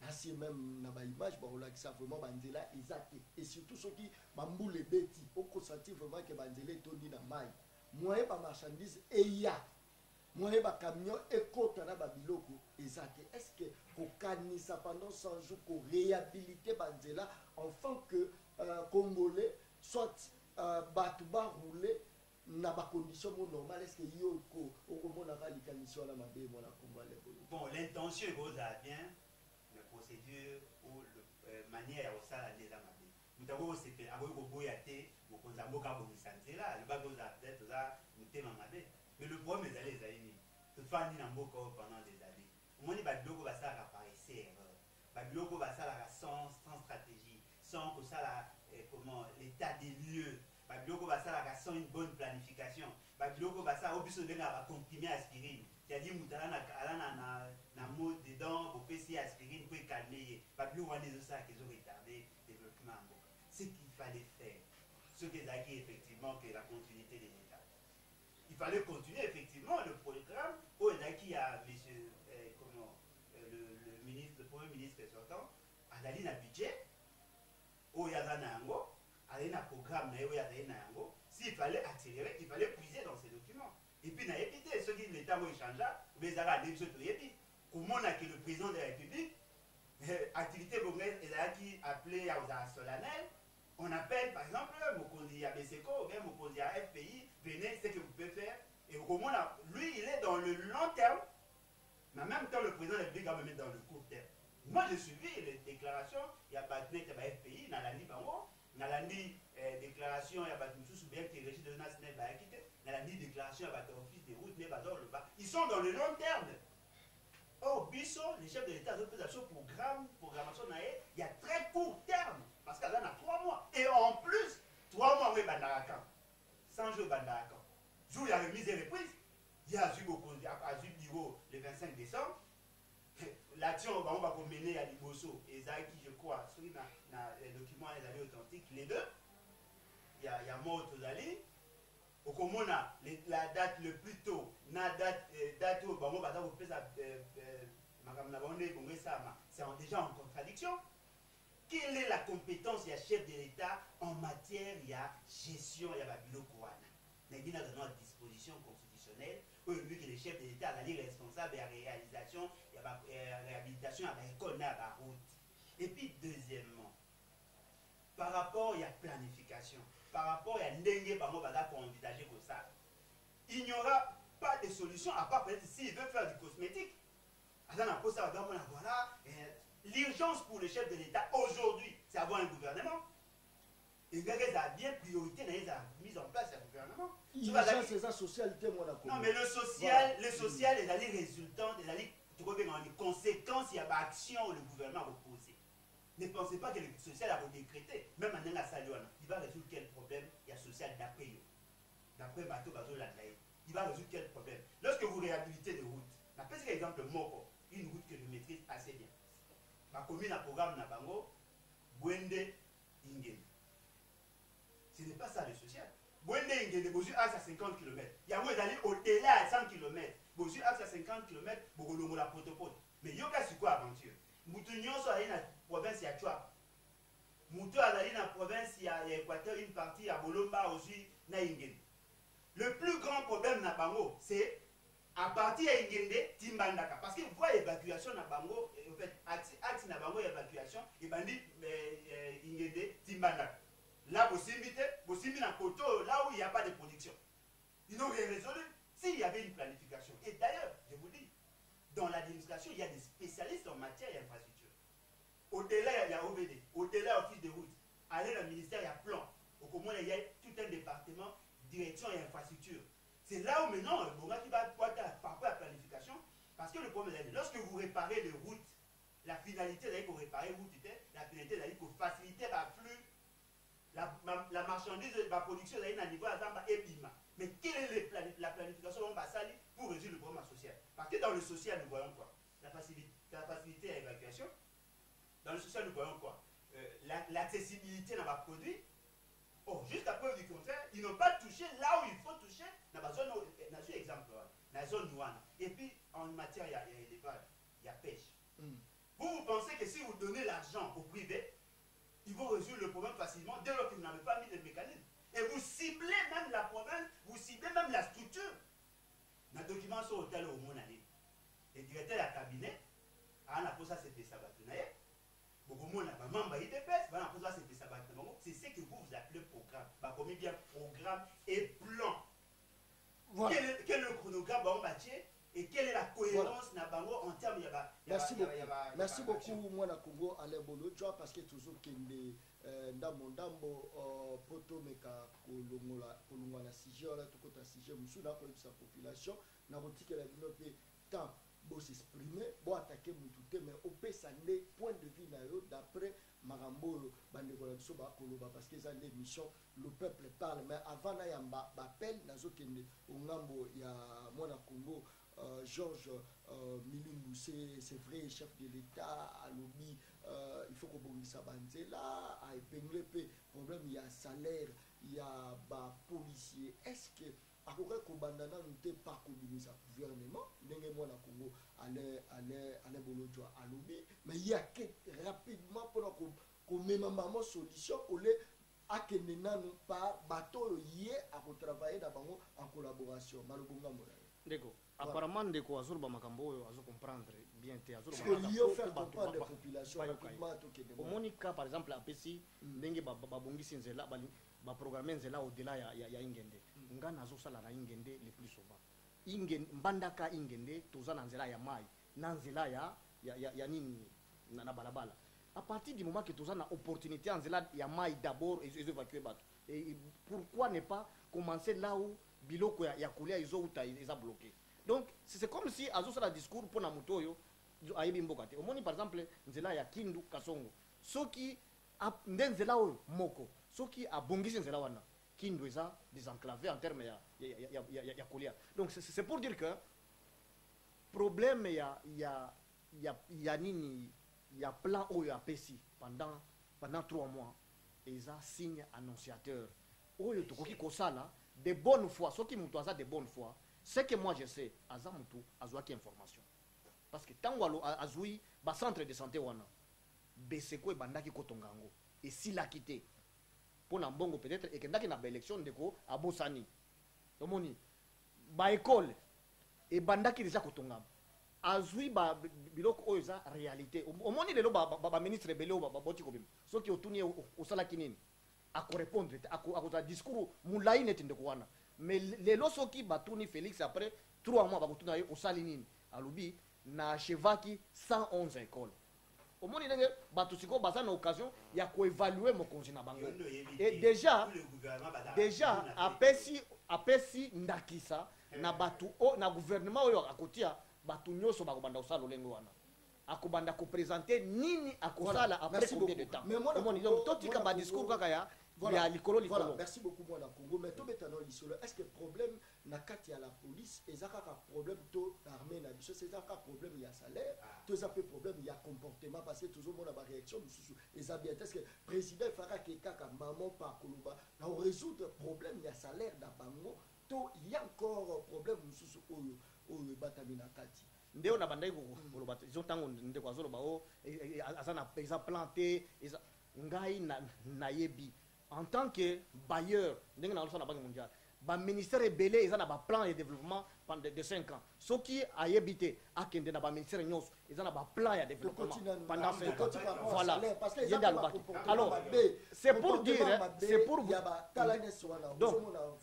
[SPEAKER 1] ainsi même na ba image ba olakisa vraiment banzela ezate et surtout ceux qui bambule beti au consentir vraiment que banzela tondi na mai moyen ba marchandise et ya moyen ba camion ekota na ba biloko ezate est-ce que kokanisa pendant 100 jours ko réhabiliter banzela enfin que congolais soit batu ba rouler na ba condition normale est-ce que yo ko okomona ka likanisi na mabe mona kombale
[SPEAKER 2] bon l'intention est bien la procédure ou manière au sala des amabe mutako c'est akoy ko boyate ko konzamboka bo sanzela le ba goza peut-être za mutema mabe. Mais le problème est d'aller zaini. Tout faire ni n'amboka pendant des années. Au moins, les blocs va ça apparaître. Les blocs va ça sans stratégie, sans que ça comment l'état des lieux. Les blocs va ça sans une bonne planification. Les blocs va ça au plus de la comprimer aspirine. C'est-à-dire mutala na mot dedans pour faire aspirine pour calmer. Les blocs va les ça qui ont retardé le développement. Ce qu'il fallait faire, ce qu'ils ont acquis effectivement que la continuité des États. Il fallait continuer effectivement le programme où il y a monsieur, le ministre, le premier ministre sortant, a donné un budget, où il y a un programme, s'il fallait accélérer, il fallait puiser dans ces documents. Et puis, il y a évité, ceux qui l'État va changer, mais il y a des choses comment on a que le président de la République, activité congolaise, il a qui appelé à solennel. On appelle par exemple Mokonzi à BCCO ou bien Mokonzi à FPI, venez, ce que vous pouvez faire. Et au moins, lui, il est dans le long terme, mais en même temps, le président de la République va me mettre dans le court terme. Moi, j'ai suivi les déclarations, il y a Batnet, il y a FPI, dans la Libango, nalandi déclaration ya bato mosusu bien que régime de national bayaki te nalandi déclaration ya bato office de route ne bazoloba ils sont dans le long terme. Or biso les chefs de l'état azopesa biso programmation na ye il y a très court terme parce que aza na 3 mois et en plus 3 mois oui bandaka quand 100 jours bandaka quand jour ya remise et reprise il y a azwi bureau le 25 décembre. L'action on va mener à Liboso et Zaki je crois sur na document les avis authentiques les deux il y a mort aux alliés au komona la date le plus tôt na date au bango baza ko pesa makam na bonne bongo sama c'est déjà en contradiction. Quelle est la compétence du chef de l'État en matière de gestion ya babiloko wana na bina dans notre disposition constitutionnelle où vu que les chefs de l'État sont responsables de la réalisation réhabilitation à l'école et à la route. Et puis deuxièmement, par rapport à la planification, par rapport à l'endengue pour envisager comme ça, il n'y aura pas de solution à part peut-être s'il veut faire du cosmétique. Voilà, l'urgence pour le chef de l'État aujourd'hui, c'est avoir un gouvernement. Et il y a bien priorité dans la mise en place du gouvernement.
[SPEAKER 1] C'est ça social.
[SPEAKER 2] Non, mais le social, les alliés résultants, les alliés les conséquences, il y a une action où le gouvernement va poser. Ne pensez pas que le social a décrété, même en un saluant, il va résoudre quel problème il y a social d'après eux. D'après Bateau Bazo Landaï, il va résoudre quel problème. Lorsque vous réhabilitez des routes, je peux dire exemple Moko, une route que je maîtrise assez bien. Ma commune a programme Nabango, Bwende, Ingen. Ce n'est pas ça le social. Bwende Ingen, vous avez à 50 km. Il y a moi d'aller au-delà à 100 km. Vous avez à 50 km, vous avez la potopote. Mais il y a quoi aventure? Moutou Nyonso a une province à Chouap. Moutou a une province à Équateur, une partie à Bolomba aussi, na Ingen. Le plus grand problème na Bango, c'est à partir de Ingende, Timbandaka. Parce que vous voyez l'évacuation na Bango, en fait, axe na Bango évacuation, et bandit Ingende, Timbandaka. Là, vous simbitez dans Koto, là où il n'y a pas de production. Ils n'ont rien résolu s'il y avait une planification. Et d'ailleurs, je vous dis, dans l'administration, il y a des spécialistes en matière d'infrastructure. Au-delà, il y a OVD. Au-delà, office de route. Allez dans le ministère, il y a plan. Au Commun, il y a tout un département, direction et infrastructure. C'est là où maintenant, qui va par rapport à la planification. Parce que le problème est, lorsque vous réparez les routes, la finalité, c'est pour réparer les routes, la finalité, c'est pour faciliter le flux. La marchandise de la production est à niveau et bima. Mais quelle est la planification pour résoudre le problème social? Parce que dans le social, nous voyons quoi? La facilité à l'évacuation. Dans le social, nous voyons quoi? L'accessibilité dans le produit. Oh, jusqu'à preuve du contraire, ils n'ont pas touché là où il faut toucher. Dans la zone, exemple, dans la zone Nouane. Et puis, en matière, il y a élevage, il y a pêche. Vous pensez que si vous donnez l'argent au privé, ils vont résoudre le problème facilement dès lors que vous n'avez pas mis le mécanisme. Et vous ciblez même la province, vous ciblez même la structure. Dans le document sur l'hôtel au monde, le directeur du cabinet a posé ça, c'était Sabatonaye. C'est ce que vous appelez programme. Comme bien programme et plan. Voilà. Quel est le chronogramme et quelle est la cohérence en termes de...
[SPEAKER 1] Merci beaucoup, moi, Congo, Alain Bolodjoa, parce que toujours qu'il y a Ndambo, Poto, Meka, Kolonga, na Sige, tout côté Sige, Moussou, la population, n'a pas dit qu'elle a développé tant. Bon s'exprimer, bon attaquer Moutouté, mais au Pessandé, point de vue d'après Marambo, Bandegolabiso, Bakoloba, parce que c'est l'émission, le peuple parle, mais avant, il y a un appel, au Ngambo, il y a Mona Congo, Georges Milumbu, c'est vrai, chef de l'État, à l'OBI, il faut qu'on ça là, à épingler, problème, il y a salaire, il y a policier. Est-ce que à quoi qu'on bandana nous pas communiste gouvernement n'engagez moi na Congo allez bolodjoa à l'obé mais il y a que rapidement pour qu'on même maman solution au lieu à que nous pas bateau yé à travailler d'abord en collaboration malobonga mona
[SPEAKER 3] d'accord apparemment ndeko azur ba makambo azo comprendre bien te azur
[SPEAKER 1] ba il faire comprendre la population rapidement to que
[SPEAKER 3] au monika par exemple apesi ndenge ba bongisi nzela bali ba programmer nzela au-delà ya ingende nga nazosala na ingende le plus souvent ingende mbandaka ingende toza na nzela ya mai na nzela ya nini na balabala à partir du moment que tu as une opportunité en zela ya mai d'abord et évacuer bato et pourquoi ne pas commencer là où biloko ya kolia izo uta isa bloqué. Donc c'est comme si azo sala discours pour na mutoyo ayebi mboka te. Omoni par exemple nzela ya Kindu Kasongo soki nde nzela oyo moko soki abongisi nzela wana Kindu eza désenclavé en termes ya kolia. Donc c'est pour dire que problème ya nini ya plan oyo apesi pendant 3 mois et ça signe annonciateur oyo tokoki kosala de bonne foi soki mutu aza de bonne foi c'est que moi je sais aza mutu azwaki information parce que tango azui ba centre de santé wana beseko ebandaki kotonga yango esilaki te mpona mbongo peut-être ekendaki na baélection ndeko abosani omoni baekole ebandaki deja kotongama azwi biloko oyo eza réalité omoni lelo baministre ebele oyo baboti kobima soki otuni osalaki nini akorépondre te akozala discours molai neti ndeko wana mais lelo soki batuni Félix après 3 mois bakotuna ye osali nini alobi na achevaki 111 école omoni ndenge bato sikoyo baza na occasion ya koévalue mokonzi na bango et déjà apesi ndakisa na bato na gouvernement oyo akotia bato nyonso bakobanda kosala lolenge wana akobanda koprésente nini akosala après combien de temps omoni donc totika badiscours kaka ya likolo.
[SPEAKER 1] Merci beaucoup moi na Congo mais to betano lisolo est-ce que problème na kati ya la police ezaka ka problème to armée na biso c'est ezaka problème ya salaire to ezaka problème ya comportement parce que toujours mona ba réaction mususu eza bien est-ce que président faka ke kaka maman pa koloba na résoudre problème ya salaire na bango to il y a encore problème mususu oyo batami na kati
[SPEAKER 3] ndeo na bandai koloba zo tango ndeko azoloba o azana eza planté eza ngai na yebi en tant que bailleur ndenge na na banque mondiale ba ministère ebele eza na ba plan de développement pendant de 5 ans soki ayebite akende na ba ministère nyonso eza na ba plan ya développement pendant 5 ans voilà alors c'est pour dire c'est pour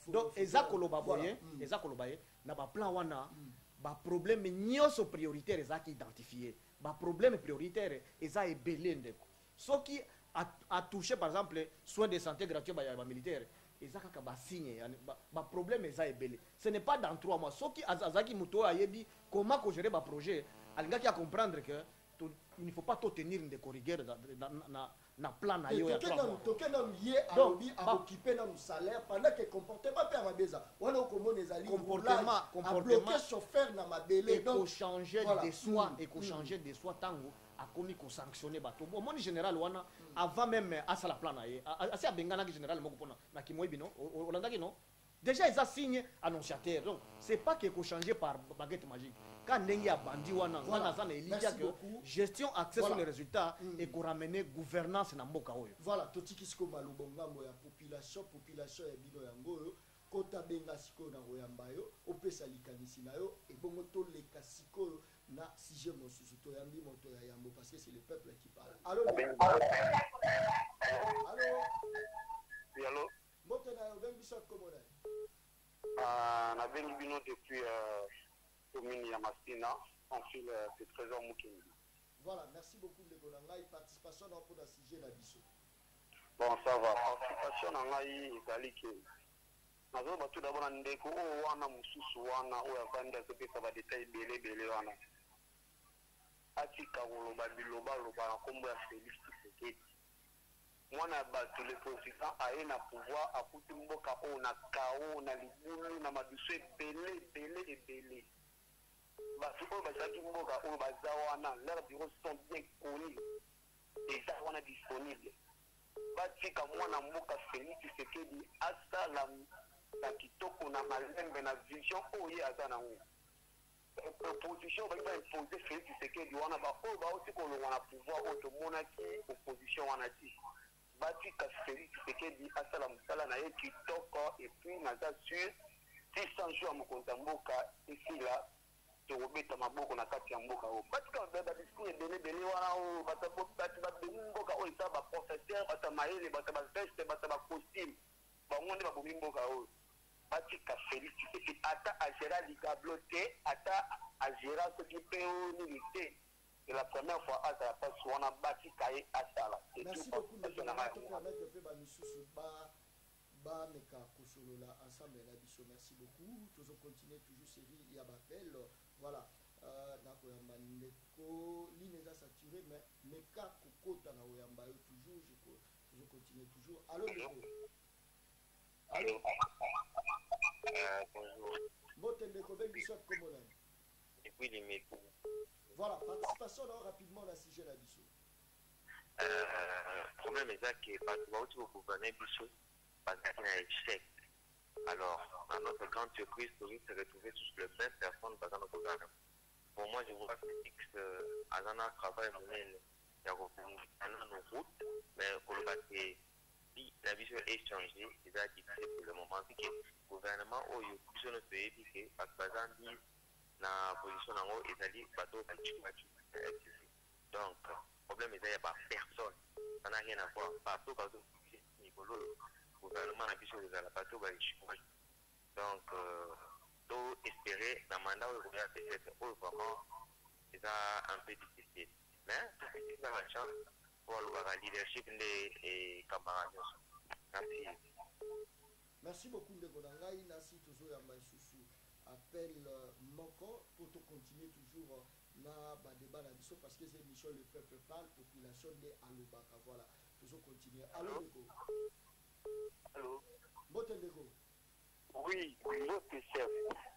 [SPEAKER 3] donc eza koloba boye na ba plan wana ba problème nyonso prioritaire eza ki identifier ba problème prioritaire eza ebele ndeko soki a touché par exemple soins de santé gratuits ba militaire eza kaka ba signe ba problème eza ebele ce n'est pas dans 3 mois soki azaki muto ayebi comment ko gérer ba projet alingaki à comprendre que il ne faut pas tout tenir de corriger na plan na yo ya 3 mois
[SPEAKER 1] tokena yé alobi a occuper na salaire pendant que comportement pe mabeza wana ko ezali comportement bloquer chauffeur na mabele
[SPEAKER 3] donc changer de soi et ko changer de soi tango a commis ko sanctionner bato bon mon général wana avant même à la plan na ye assez abengana ki général moko pona na kimoyibi non olandaki non déjà ils a signé annonciateur donc c'est pas que ko changer par baguette magique quand ndenge ya bandi wana ngana sana elidia que gestion accès sur les résultats et ko ramener gouvernance na mboka oyo
[SPEAKER 1] voilà totiki siko malobo ngambo ya population ya bino yango kota benga siko na royamba yo opesa likanisi na yo et bongo to leka siko na sujet mosusu to yambi moto ya yambo parce que c'est le peuple qui parle. Allô
[SPEAKER 4] oui allô
[SPEAKER 1] moto na yo bengi so komona
[SPEAKER 4] na bengi bino depuis commune ya Masina en file de trésor Mukindi.
[SPEAKER 1] Voilà, merci beaucoup de la participation dans le sujet na biso.
[SPEAKER 4] Bon ça va, participation na ngai ezali ke nazo batu d'abord na ndeko o wana mususu wana o yakanda kopesa ba détail bele wana atika koloba biloba na kombo ya Félix Tshisekedi mwana batu le président aye na pouvoir akuti mboka o na kao na libulu na mabiso ebele batu oyo bazalaki mboka oyo baza wana leurs bureaux sont bien connus eza wana disponible batika mwana mboka Félix Tshisekedi asala na kitoko na malembe na vision oyo aza nango opposition va imposer Félix Tshisekedi wana ba oyo baoti kolongwa na pouvoir oyo tomonaki opposition wana ti batika Félix Tshisekedi asala mosala na ye kitoko et puis naza sûr 600 jours ya mokonzi ya mboka esila tokobeta maboko na kati ya mboka oyo batika badiscours ebele wana oyo bato babengi mboka oyo eza baprofesseur bato mayele bato baveste bato bacostume bango nde babomi mboka oyo batika Félix Tshisekedi ata agera ligablo te ata agera soki mpe oyo nini te c'est la première fois à la place où on a bâti cahier à ça là.
[SPEAKER 1] Merci beaucoup de permettre de faire Misusu ba meka kosolola ensemble na biso. Merci beaucoup. Toujours continuer toujours série il y a appel voilà na koyamba ndeko ligne za saturé mais meka kokota na oyamba yo toujours je continue toujours. Allô ndeko. Allô.
[SPEAKER 4] Bonjour.
[SPEAKER 1] Bote ndeko ben biso komona.
[SPEAKER 4] Et puis les mecs.
[SPEAKER 1] Voilà, participation rapidement à la sujet la biso.
[SPEAKER 4] Problème est que parce que vous gouvernez biso parce qu'il y a un échec. Alors, à notre grande surprise, nous se retrouver sur le 20 personnes dans notre gouvernement. Pour moi, je vois que Azana travaille il y a nos routes, mais pour le bâtir, si la vision est changée, c'est ça qui fait pour le moment. C'est que le gouvernement, il y a une ne peut éviter parce que Azana dit la position en haut, ils allaient bateau donc, le problème est qu'il n'y a pas personne. Ça n'a rien à voir. Partout, le gouvernement a dit que les bateaux donc, tout espérer dans le mandat où il y a peut-être vraiment, c'est un peu difficile. Mais, c'est la chance pour le leadership des camarades. Merci.
[SPEAKER 1] Merci beaucoup, Ndekonangai. Merci toujours à Maïsoussou. Appel Moko pour continuer toujours na débat la mission parce que c'est mission le peuple parle, population de Alobaka. Voilà, toujours continuer. Allô, Ndeko.
[SPEAKER 4] Allô.
[SPEAKER 1] Bote Ndeko.
[SPEAKER 4] Oui, votre chef.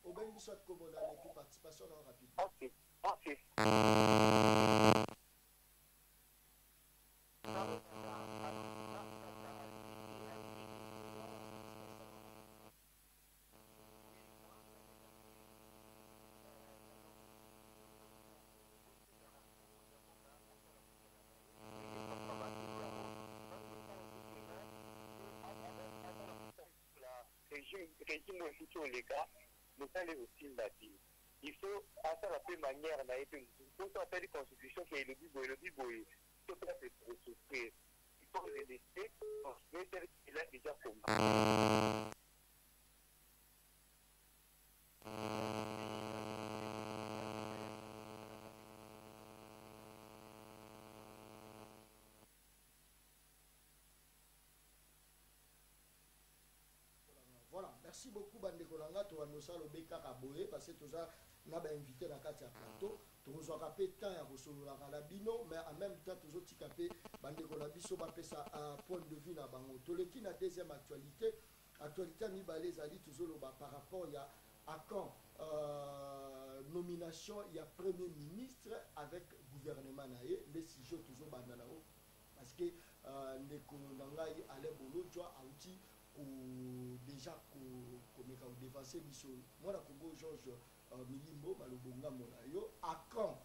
[SPEAKER 1] Au ben mission de Komona, et puis participation rapide.
[SPEAKER 4] Ok, ok. Régime aussi sur les gars, nous allons aussi là-dessus. Il faut, à ça, la même manière, il faut faire une constitution qui est le biboy. Il faut faire des procédures. Il faut les laisser, construire tel qu'il a déjà commencé.
[SPEAKER 1] Voilà, merci beaucoup Bandeko Langa, tu vas nous faire le BK Kaboé parce que tu as invité dans le plateau. Tu nous as rappelé temps à recevoir la Galabino, mais en même temps, tu nous as capé Bandeko Labiso, ça un point de vue dans Bango. Tu le qui la deuxième actualité, actualité Nibale Zali, toujours par rapport à quand nomination, il y a Premier ministre avec gouvernement naé, les sujets toujours Bandanao, parce que Ndeko Nangai allait bolo, tu as outil. Déjà komeka dévancer biso mwana Congo Georges Milimbo malobonga monayo à quand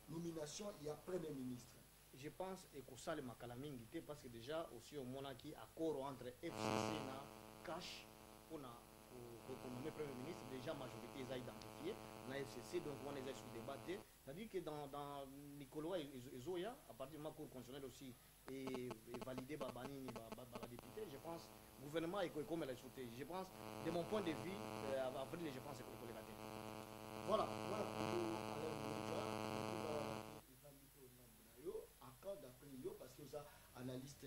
[SPEAKER 1] nomination il y a premier ministre.
[SPEAKER 3] Je pense que ça le makala mingi te parce que déjà aussi au mona qui accord entre FCC na cash pour nommer premier ministre déjà majorité est identifiée na FCC donc on est sur débat c'est-à-dire que dans Nicolas Ezoya à partir de ma cour constitutionnelle aussi et validé par Banini par député je pense le gouvernement est comme elle a sauté. Je pense, de mon point de vue, après, je pense que c'est pour les gâter.
[SPEAKER 1] Voilà, accord d'après eux, parce que ça, analyste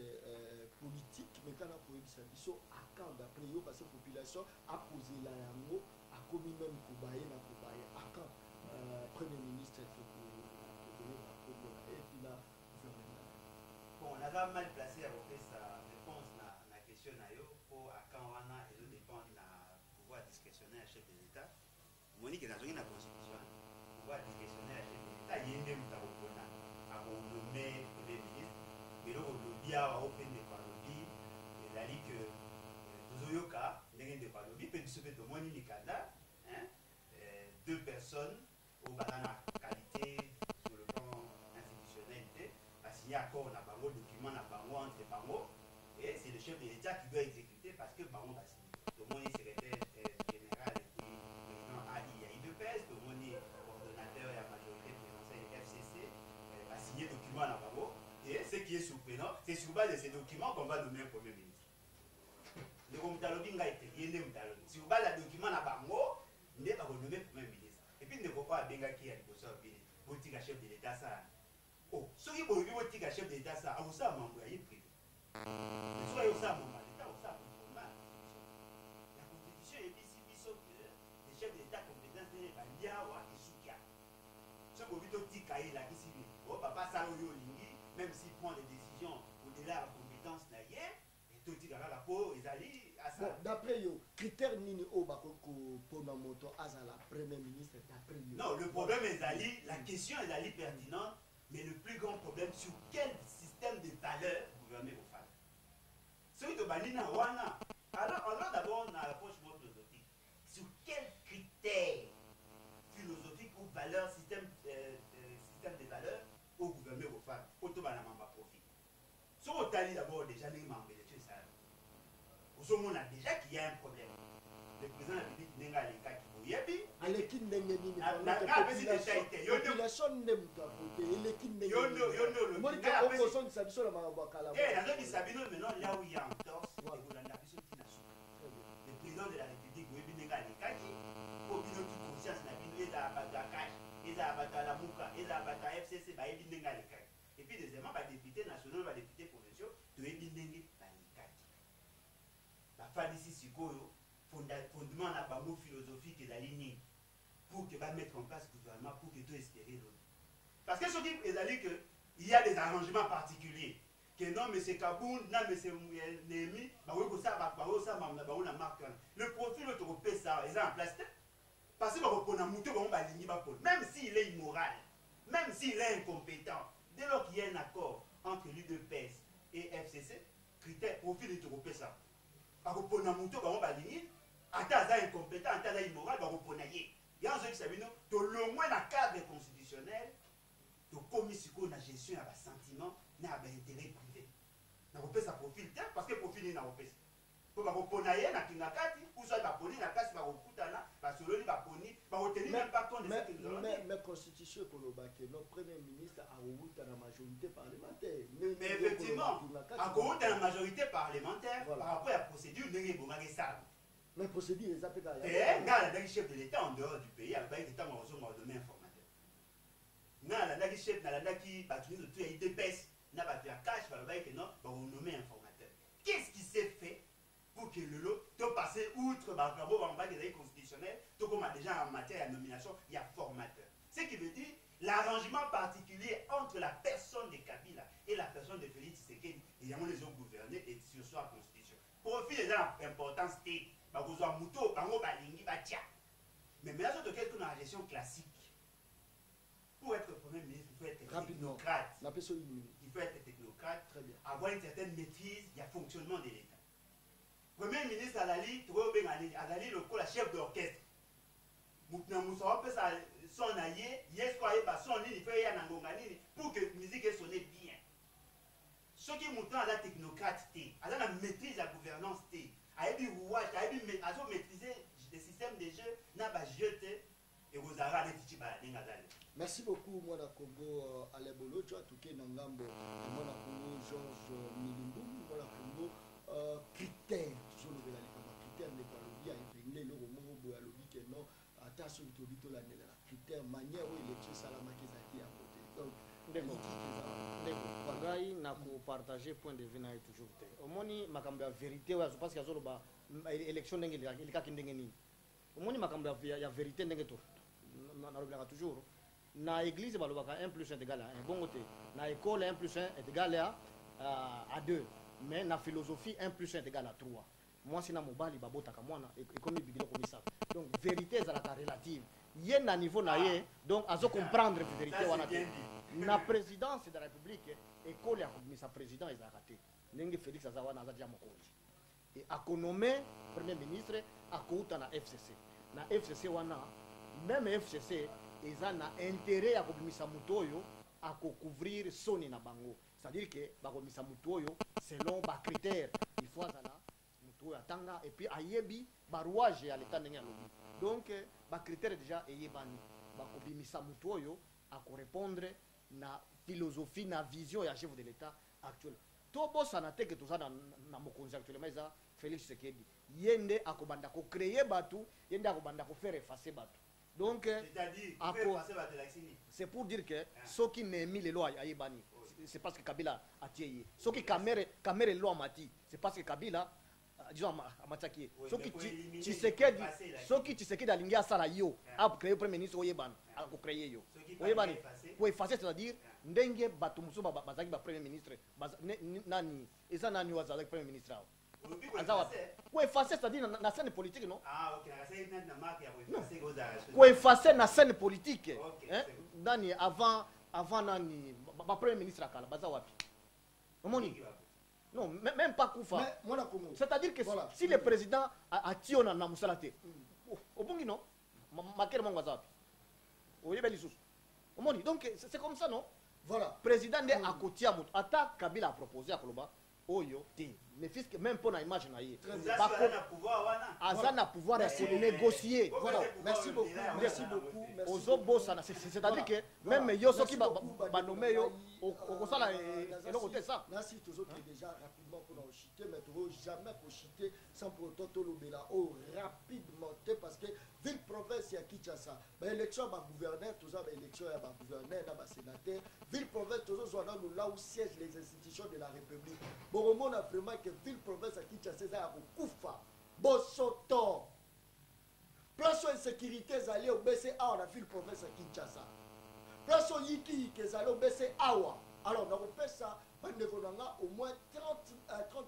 [SPEAKER 1] politique, mais quand on a posé ça, accord d'après eux, parce que la population a posé la yango, a commis même Koubaye, accord, premier ministre, et puis là, gouvernement.
[SPEAKER 2] Bon, on a mal placé à faire sa réponse à la question pour à quand on a et dépend de la pouvoir discrétionnaire chef de l'État. Monique est dans une constitution. Pouvoir discrétionnaire chef de l'État, il y a une démocratie à nommer premier ministre. Mais là, on le dit à open de Palobi, et là, il dit que Tozoyoka, n'est de Palobi, peut se faire de Monique Nikanda, deux personnes au banana qualité sur le plan institutionnalité, à signer accord dans Bango, document dans Bango, entre Bango, et c'est le chef de l'État qui doit exécuter parce que Bango va signer. Le monde est secrétaire général et président AIAIDPS, le monde est coordonnateur et la majorité présidentielle de FCC, va signer document dans Bango, et ce qui est surprenant, c'est sur base de ces documents qu'on va nommer un premier ministre. Le Mutalobi n'a été, il y a Mutalobi. Sur base de document dans Bango, il n'est pas renommé premier ministre. Et puis, il ne faut pas Benga qui a négocié au Bénin. botika chef de l'état ça oh soki boyebi botika chef de l'état ça akosala mambo ya ye privé soki ayosala mambo ya l'état osala normal la constitution ebisi biso que le chef de l'état compétence nene bandi awa esuki awa soki boyebi totika ye elakisi bi o papa asala oyo olingi même s'il prend des décisions au-delà ya compétence na ye totika kaka po ezali
[SPEAKER 1] bon, d'après yo, critère nini au bakoko pour ma moto azala premier ministre d'après yo.
[SPEAKER 2] Non, le problème est ali, la question est ali pertinente, mais le plus grand problème sur quel système de valeurs gouverner vos femmes. Celui de Banina Wana, alors d'abord on a l'approche philosophique. Sur quel critère philosophique ou valeur, système de valeurs au gouverner vos femmes. Auto banamamba profit. Si on t'a dit d'abord déjà les membres de ça. On a déjà qu'il y a un problème. Le président de la République n'est pas les cas qui vont y aller.
[SPEAKER 1] Aleki ndenge nini population ne mutapote eleki ndenge nini monika okoson sabiso la mabakala
[SPEAKER 2] dans le sabino maintenant là où il y a un torse et vous l'avez sur Tinasou. Le président de la République veut bien les cas qui pour bien toute conscience na bino et à Batakash et à Batalamuka et à Bata FCC ba bien les cas. Et puis deuxièmement ba député national ba député provinciaux to bien les Fadisi Sikoyo, fondement na bango philosophique et la ligne pour que va mettre en place le gouvernement pour que tout espérer l'autre. Parce que ce qui est allé que il y a des arrangements particuliers. Que non, mais c'est Kaboun, non, mais c'est Némi, le profil européen, ça, ils ont en place. Parce que même s'il est immoral, même s'il est incompétent, dès lors qu'il y a un accord entre l'UDPS et FCC, critère profil européen, ça. Bakopona muto ba balingi ata za incompétent ata za immoral bakopona ye ya zo kisabino to le moins na cadre constitutionnel to komisiko na gestion ya ba sentiment na ba intérêt privé na kopesa profil te parce que profil ni na kopesa po bakopona ye na kingakati ou soit ba poni na place ba kokutana ba sololi ba poni ba retenir même pas compte de ce que nous avons
[SPEAKER 1] mais constitution kolobake notre premier ministre a outa na majorité parlementaire
[SPEAKER 2] mais effectivement a outa na majorité parlementaire par rapport à la procédure ndenge bongaki ça
[SPEAKER 1] mais procédure les appels
[SPEAKER 2] ngala ndaki chef de l'état en dehors du pays avec l'état marozo ma domaine informateur ngala ndaki chef na ndaki batuni de tout IDPS na ba faire cash ba ba que non ba nommer informateur qu'est-ce qui s'est fait pour que le lot te passer outre Bakabo en bas des constitutionnels, tout comme déjà en matière de nomination, il y a formateur. Ce qui veut dire l'arrangement particulier entre la personne de Kabila et la personne de Félix Tshisekedi, et les autres gouvernés et sur soi constitution. Profil de l'importance de Bagozo Mouto, Bango Balingi, Batia. Mais maintenant, de quelqu'un dans la gestion classique, pour être Premier ministre, il faut être technocrate. Il faut être technocrate, avoir une certaine maîtrise, il y a fonctionnement de l'État. Premier ministre Alali, Alali le chef d'orchestre. Moutna Moussa peut son allié, yes quoi son il fait un angongani pour que la musique sonne bien. Ce qui Moutna la technocrate a la maîtrise de la gouvernance a eu rouage, a maîtriser les systèmes de jeu, n'a pas jeté et vous avez
[SPEAKER 1] merci beaucoup moi la Congo Alebolo, tu as tout qui est dans Gambo, moi la Congo Georges Milimbu, moi la Congo critères toujours le critère n'est pas le bien intégré le roman boya le week non attention to bito la nela critère manière où il est salama qui zaki à côté donc
[SPEAKER 3] ndeko ngai na ko partager point de vue na toujours te omoni makambo ya vérité wa parce que azolo ba élection ndenge likaki ndenge nini omoni makambo ya vérité ndenge to na lobaka toujours na église balobaka 1 + 1 égale à 1 bongo te na école 1 + 1 est égal à 2 mais na philosophie 1 + 1 est égal à 3 moi si na mobali babotaka mwana ekomi bibili komi ça donc vérité ezalaka relative ye na niveau na ye donc azo comprendre vérité wana te na présidence de la république école ya kobimisa président ezalaka te ndenge Félix aza wana aza dia mokonzi et akonome premier ministre akouta na FCC na FCC wana même FCC eza na intérêt ya kobimisa moto oyo akocouvrir soni na bango. C'est-à-dire que bakomisa mutu oyo selon ba critères il faut azala mutu oyo atanga et puis ayebi barouage ya l'état ndenge alobi. Donc ba critères déjà eyebani bakobimisa mutu oyo akorépondre na philosophie na vision ya chef de l'état actuel. To bosana te que toza na mokonzi actuellement eza Félix Tshisekedi. Yende akobanda ko créer batu, yende akobanda ko faire effacer batu. Donc,
[SPEAKER 2] c'est-à-dire
[SPEAKER 3] c'est pour dire que ceux qui n'aiment les lois à Yébani, c'est parce que Kabila a tué. Ceux qui Kamere les lois Mati, c'est parce que Kabila, disons, a Mataki. Ceux qui Tshisekedi Alingia Salayo, a créé le Premier ministre Oyeban, a créé yo. Oyebani, pour effacer, c'est-à-dire, Ndenge Batumuso Bazaki Premier ministre, Nani, et ça Nani Wazaki Premier ministre. Pour effacer, c'est-à-dire, dans la scène politique, non?
[SPEAKER 2] Ah, ok,
[SPEAKER 3] pour effacer la scène politique. Nani, avant Nani, Premier ministre Akala, Bazawapi. Non, même pas Koufa. C'est-à-dire que si le président a tué dans la Moussalate, au bon non, Maker Mangazapi. Donc c'est comme ça, non? Voilà. Président de Akotia Mout, Ata Kabila a proposé à Koloba, Oyo, mais fils même pour l'image naïe. Azana pouvoir de négocier.
[SPEAKER 1] Voilà, merci beaucoup. Merci beaucoup.
[SPEAKER 3] C'est-à-dire que même Yoso qui va nommer Yo, au Sala et l'autre ça.
[SPEAKER 1] Merci tous autres déjà rapidement pour nous chiter, mais tu ne jamais pour chiter sans pour autant tout l'obéla. Oh, rapidement, parce que ville province, il y a Kinshasa. L'élection à gouverneur, tout ça, l'élection à gouverneur, à sénateur. Ville province, tout ça, là où siègent les institutions de la République. Bon, on a vraiment que ville province à Kinshasa, c'est à Koufa, Bosoto. Place de sécurité, allez au BCA, on a ville province à Kinshasa. Place au Yiki, qui est allé au BCA. Alors, on a fait ça, au moins 30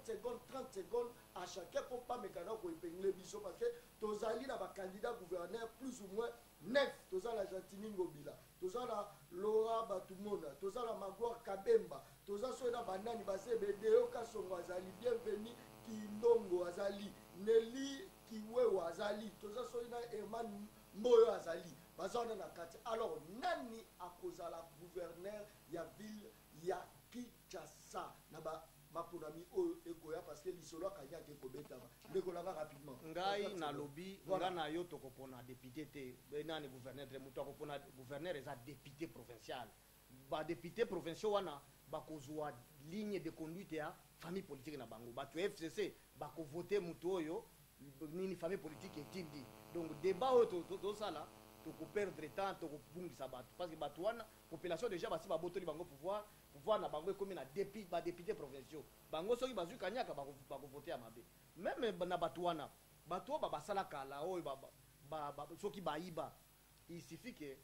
[SPEAKER 1] secondes à chacun pour pas me gagner pour épingler biso parce que tous allés dans le candidat gouverneur plus ou moins 9, tous à la Gentini Ngobila, tous à la Laura Batumona, tous à la Magor Kabemba, tous à ceux dans Banani Basé Bédéo Kassongo Azali, bienvenue Kindongo Azali, Nelly Kiwewa Azali, tous à ceux dans Eman Moyo Azali, Bazana Nakati. Alors, Nani a causé la gouverneur, il y a ville, il y a Kinshasa, Naba. Parce que l'isolo kanya ke kobeta ndekolanga rapidement
[SPEAKER 3] ngai na lobby nga na yo tokopona député te benani gouverneur de muto akopona gouverneur eza député provincial ba député provincial wana bakozwa ligne de conduite ya famille politique na bango ba FCC bako voter muto oyo nini famille politique etindi donc débat oyo to sala toko perdre temps toko bungisa bato parce que bato wana population déjà basi ba botoli bango pouvoir na bango comme na député provinciaux bango soki bazui kanyaka bako voter à mabe même na bato wana bato basala kala oyo soki bayiba il suffit que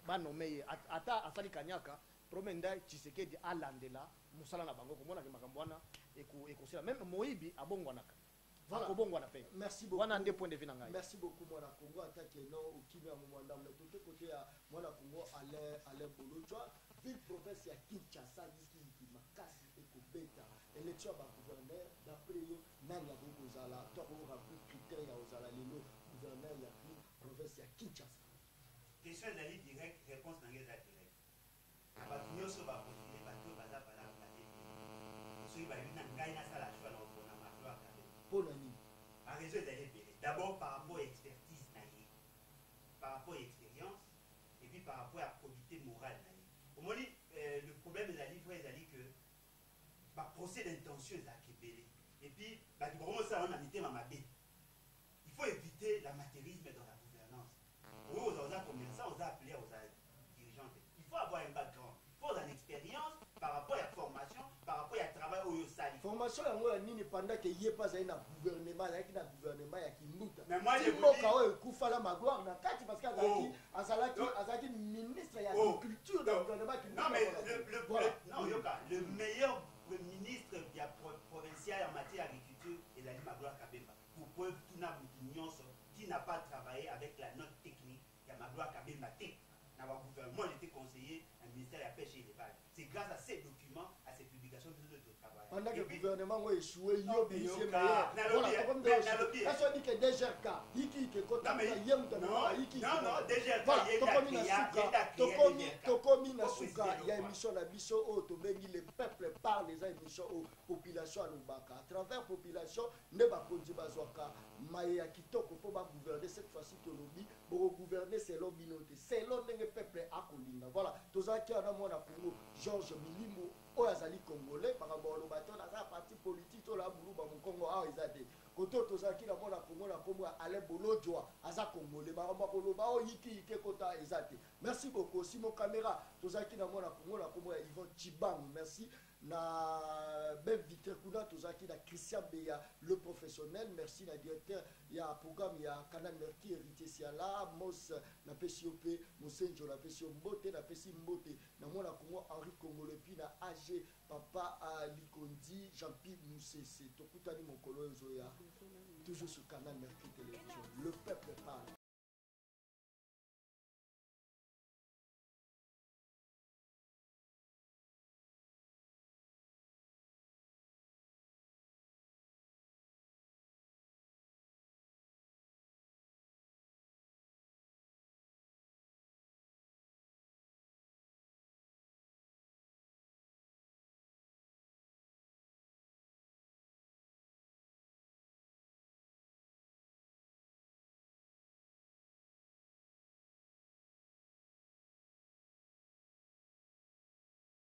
[SPEAKER 3] ba nommer ata asali kanyaka promenda Tshisekedi alandela musala na bango komona ke makambo wana ekosela même moyibi abongwanaka. Voilà.
[SPEAKER 1] Merci beaucoup.
[SPEAKER 3] Merci
[SPEAKER 1] beaucoup, moi, la Congo, attaque non, au Kimi, à mon madame, de tout côté, moi, la Congo, Alain Bolo, tu vois, ville province, il y a Kinshasa, qui m'a cassé et qui bêta. Élection à gouverneur, d'après eux, Nani a beaucoup aux ala, toi, on aura plus de critères aux ala, les gouverneur, il y a ville province, il y a Kinshasa.
[SPEAKER 2] Question d'aller direct, réponse dans les directs. Parce que nous sommes à côté, les bateaux, bazar, bazar, bazar. Ceux qui vont gagner ça, la choix, on a ma gloire. À raison d'aller d'abord par rapport à l'expertise, par rapport à l'expérience, et puis par rapport à la probité morale. Au moins, le problème est que le procès d'intention est belé. Et puis, ça, on a mis ma mabé. Il faut éviter l'amateurisme dans la gouvernance. Pour eux, aux commerçants, aux appelés, aux dirigeants. Il faut avoir un background, il faut avoir une expérience par rapport à la formation, par rapport à la travail au sali.
[SPEAKER 1] Formation yango nini pendant que yé pas na gouvernement ya kimuta.
[SPEAKER 2] Mais moi je
[SPEAKER 1] dis ka kufa la magloire na kati parce que azaki ministre ya agriculture dans le gouvernement qui.
[SPEAKER 2] Non mais le meilleur ministre provincial en matière d'agriculture est la Magloire Kabemba. Pour preuve qui n'a pas travaillé avec la note technique, il y a Magloire Kabemba Tech. Moi j'étais conseiller au ministère de la pêche et de l'élevage. C'est grâce à ces documents, à ces publications que nous travaillons.
[SPEAKER 1] Pendant que le gouvernement a échoué, il y a eu meilleur. Voilà, comme des choses. Est-ce qu'on dit que DGRK, il qui est content, il y a
[SPEAKER 2] non, DGRK,
[SPEAKER 1] il y a une émission la biso autobéni, le peuple parle des émissions aux populations à Lubaka. À travers la population, ne va pas dire Bazoaka, Maya Kitoko, pour gouverner cette fois-ci, Tolobi, pour gouverner selon Binote, selon le peuple à Kolinga. Voilà, tous ceux qui ont Georges Milimbo, Oyazali Congolais, par rapport au to naza parti politique to la buluba mokongo awa eza te koto tozalaki na mwana kongo na kombo ya ale bolojwa aza kongole makambo koloba o yiki kota eza te merci beaucoup simo caméra tozalaki na mwana kongo na kombo ya Yvon Chibang merci na Ben Victor kuna tozalaki na Christian Beya le professionnel merci na directeur ya programme ya Canal Merki héritier siala Mos na PCOP Mosenjo na PCO Mbote na PCI Mbote na mwana kongo Henri Congolais puis na AG papa Likondi Jean-Pierre Moussese tokutani mokolo nzo ya toujours sur Canal Merki télévision le peuple parle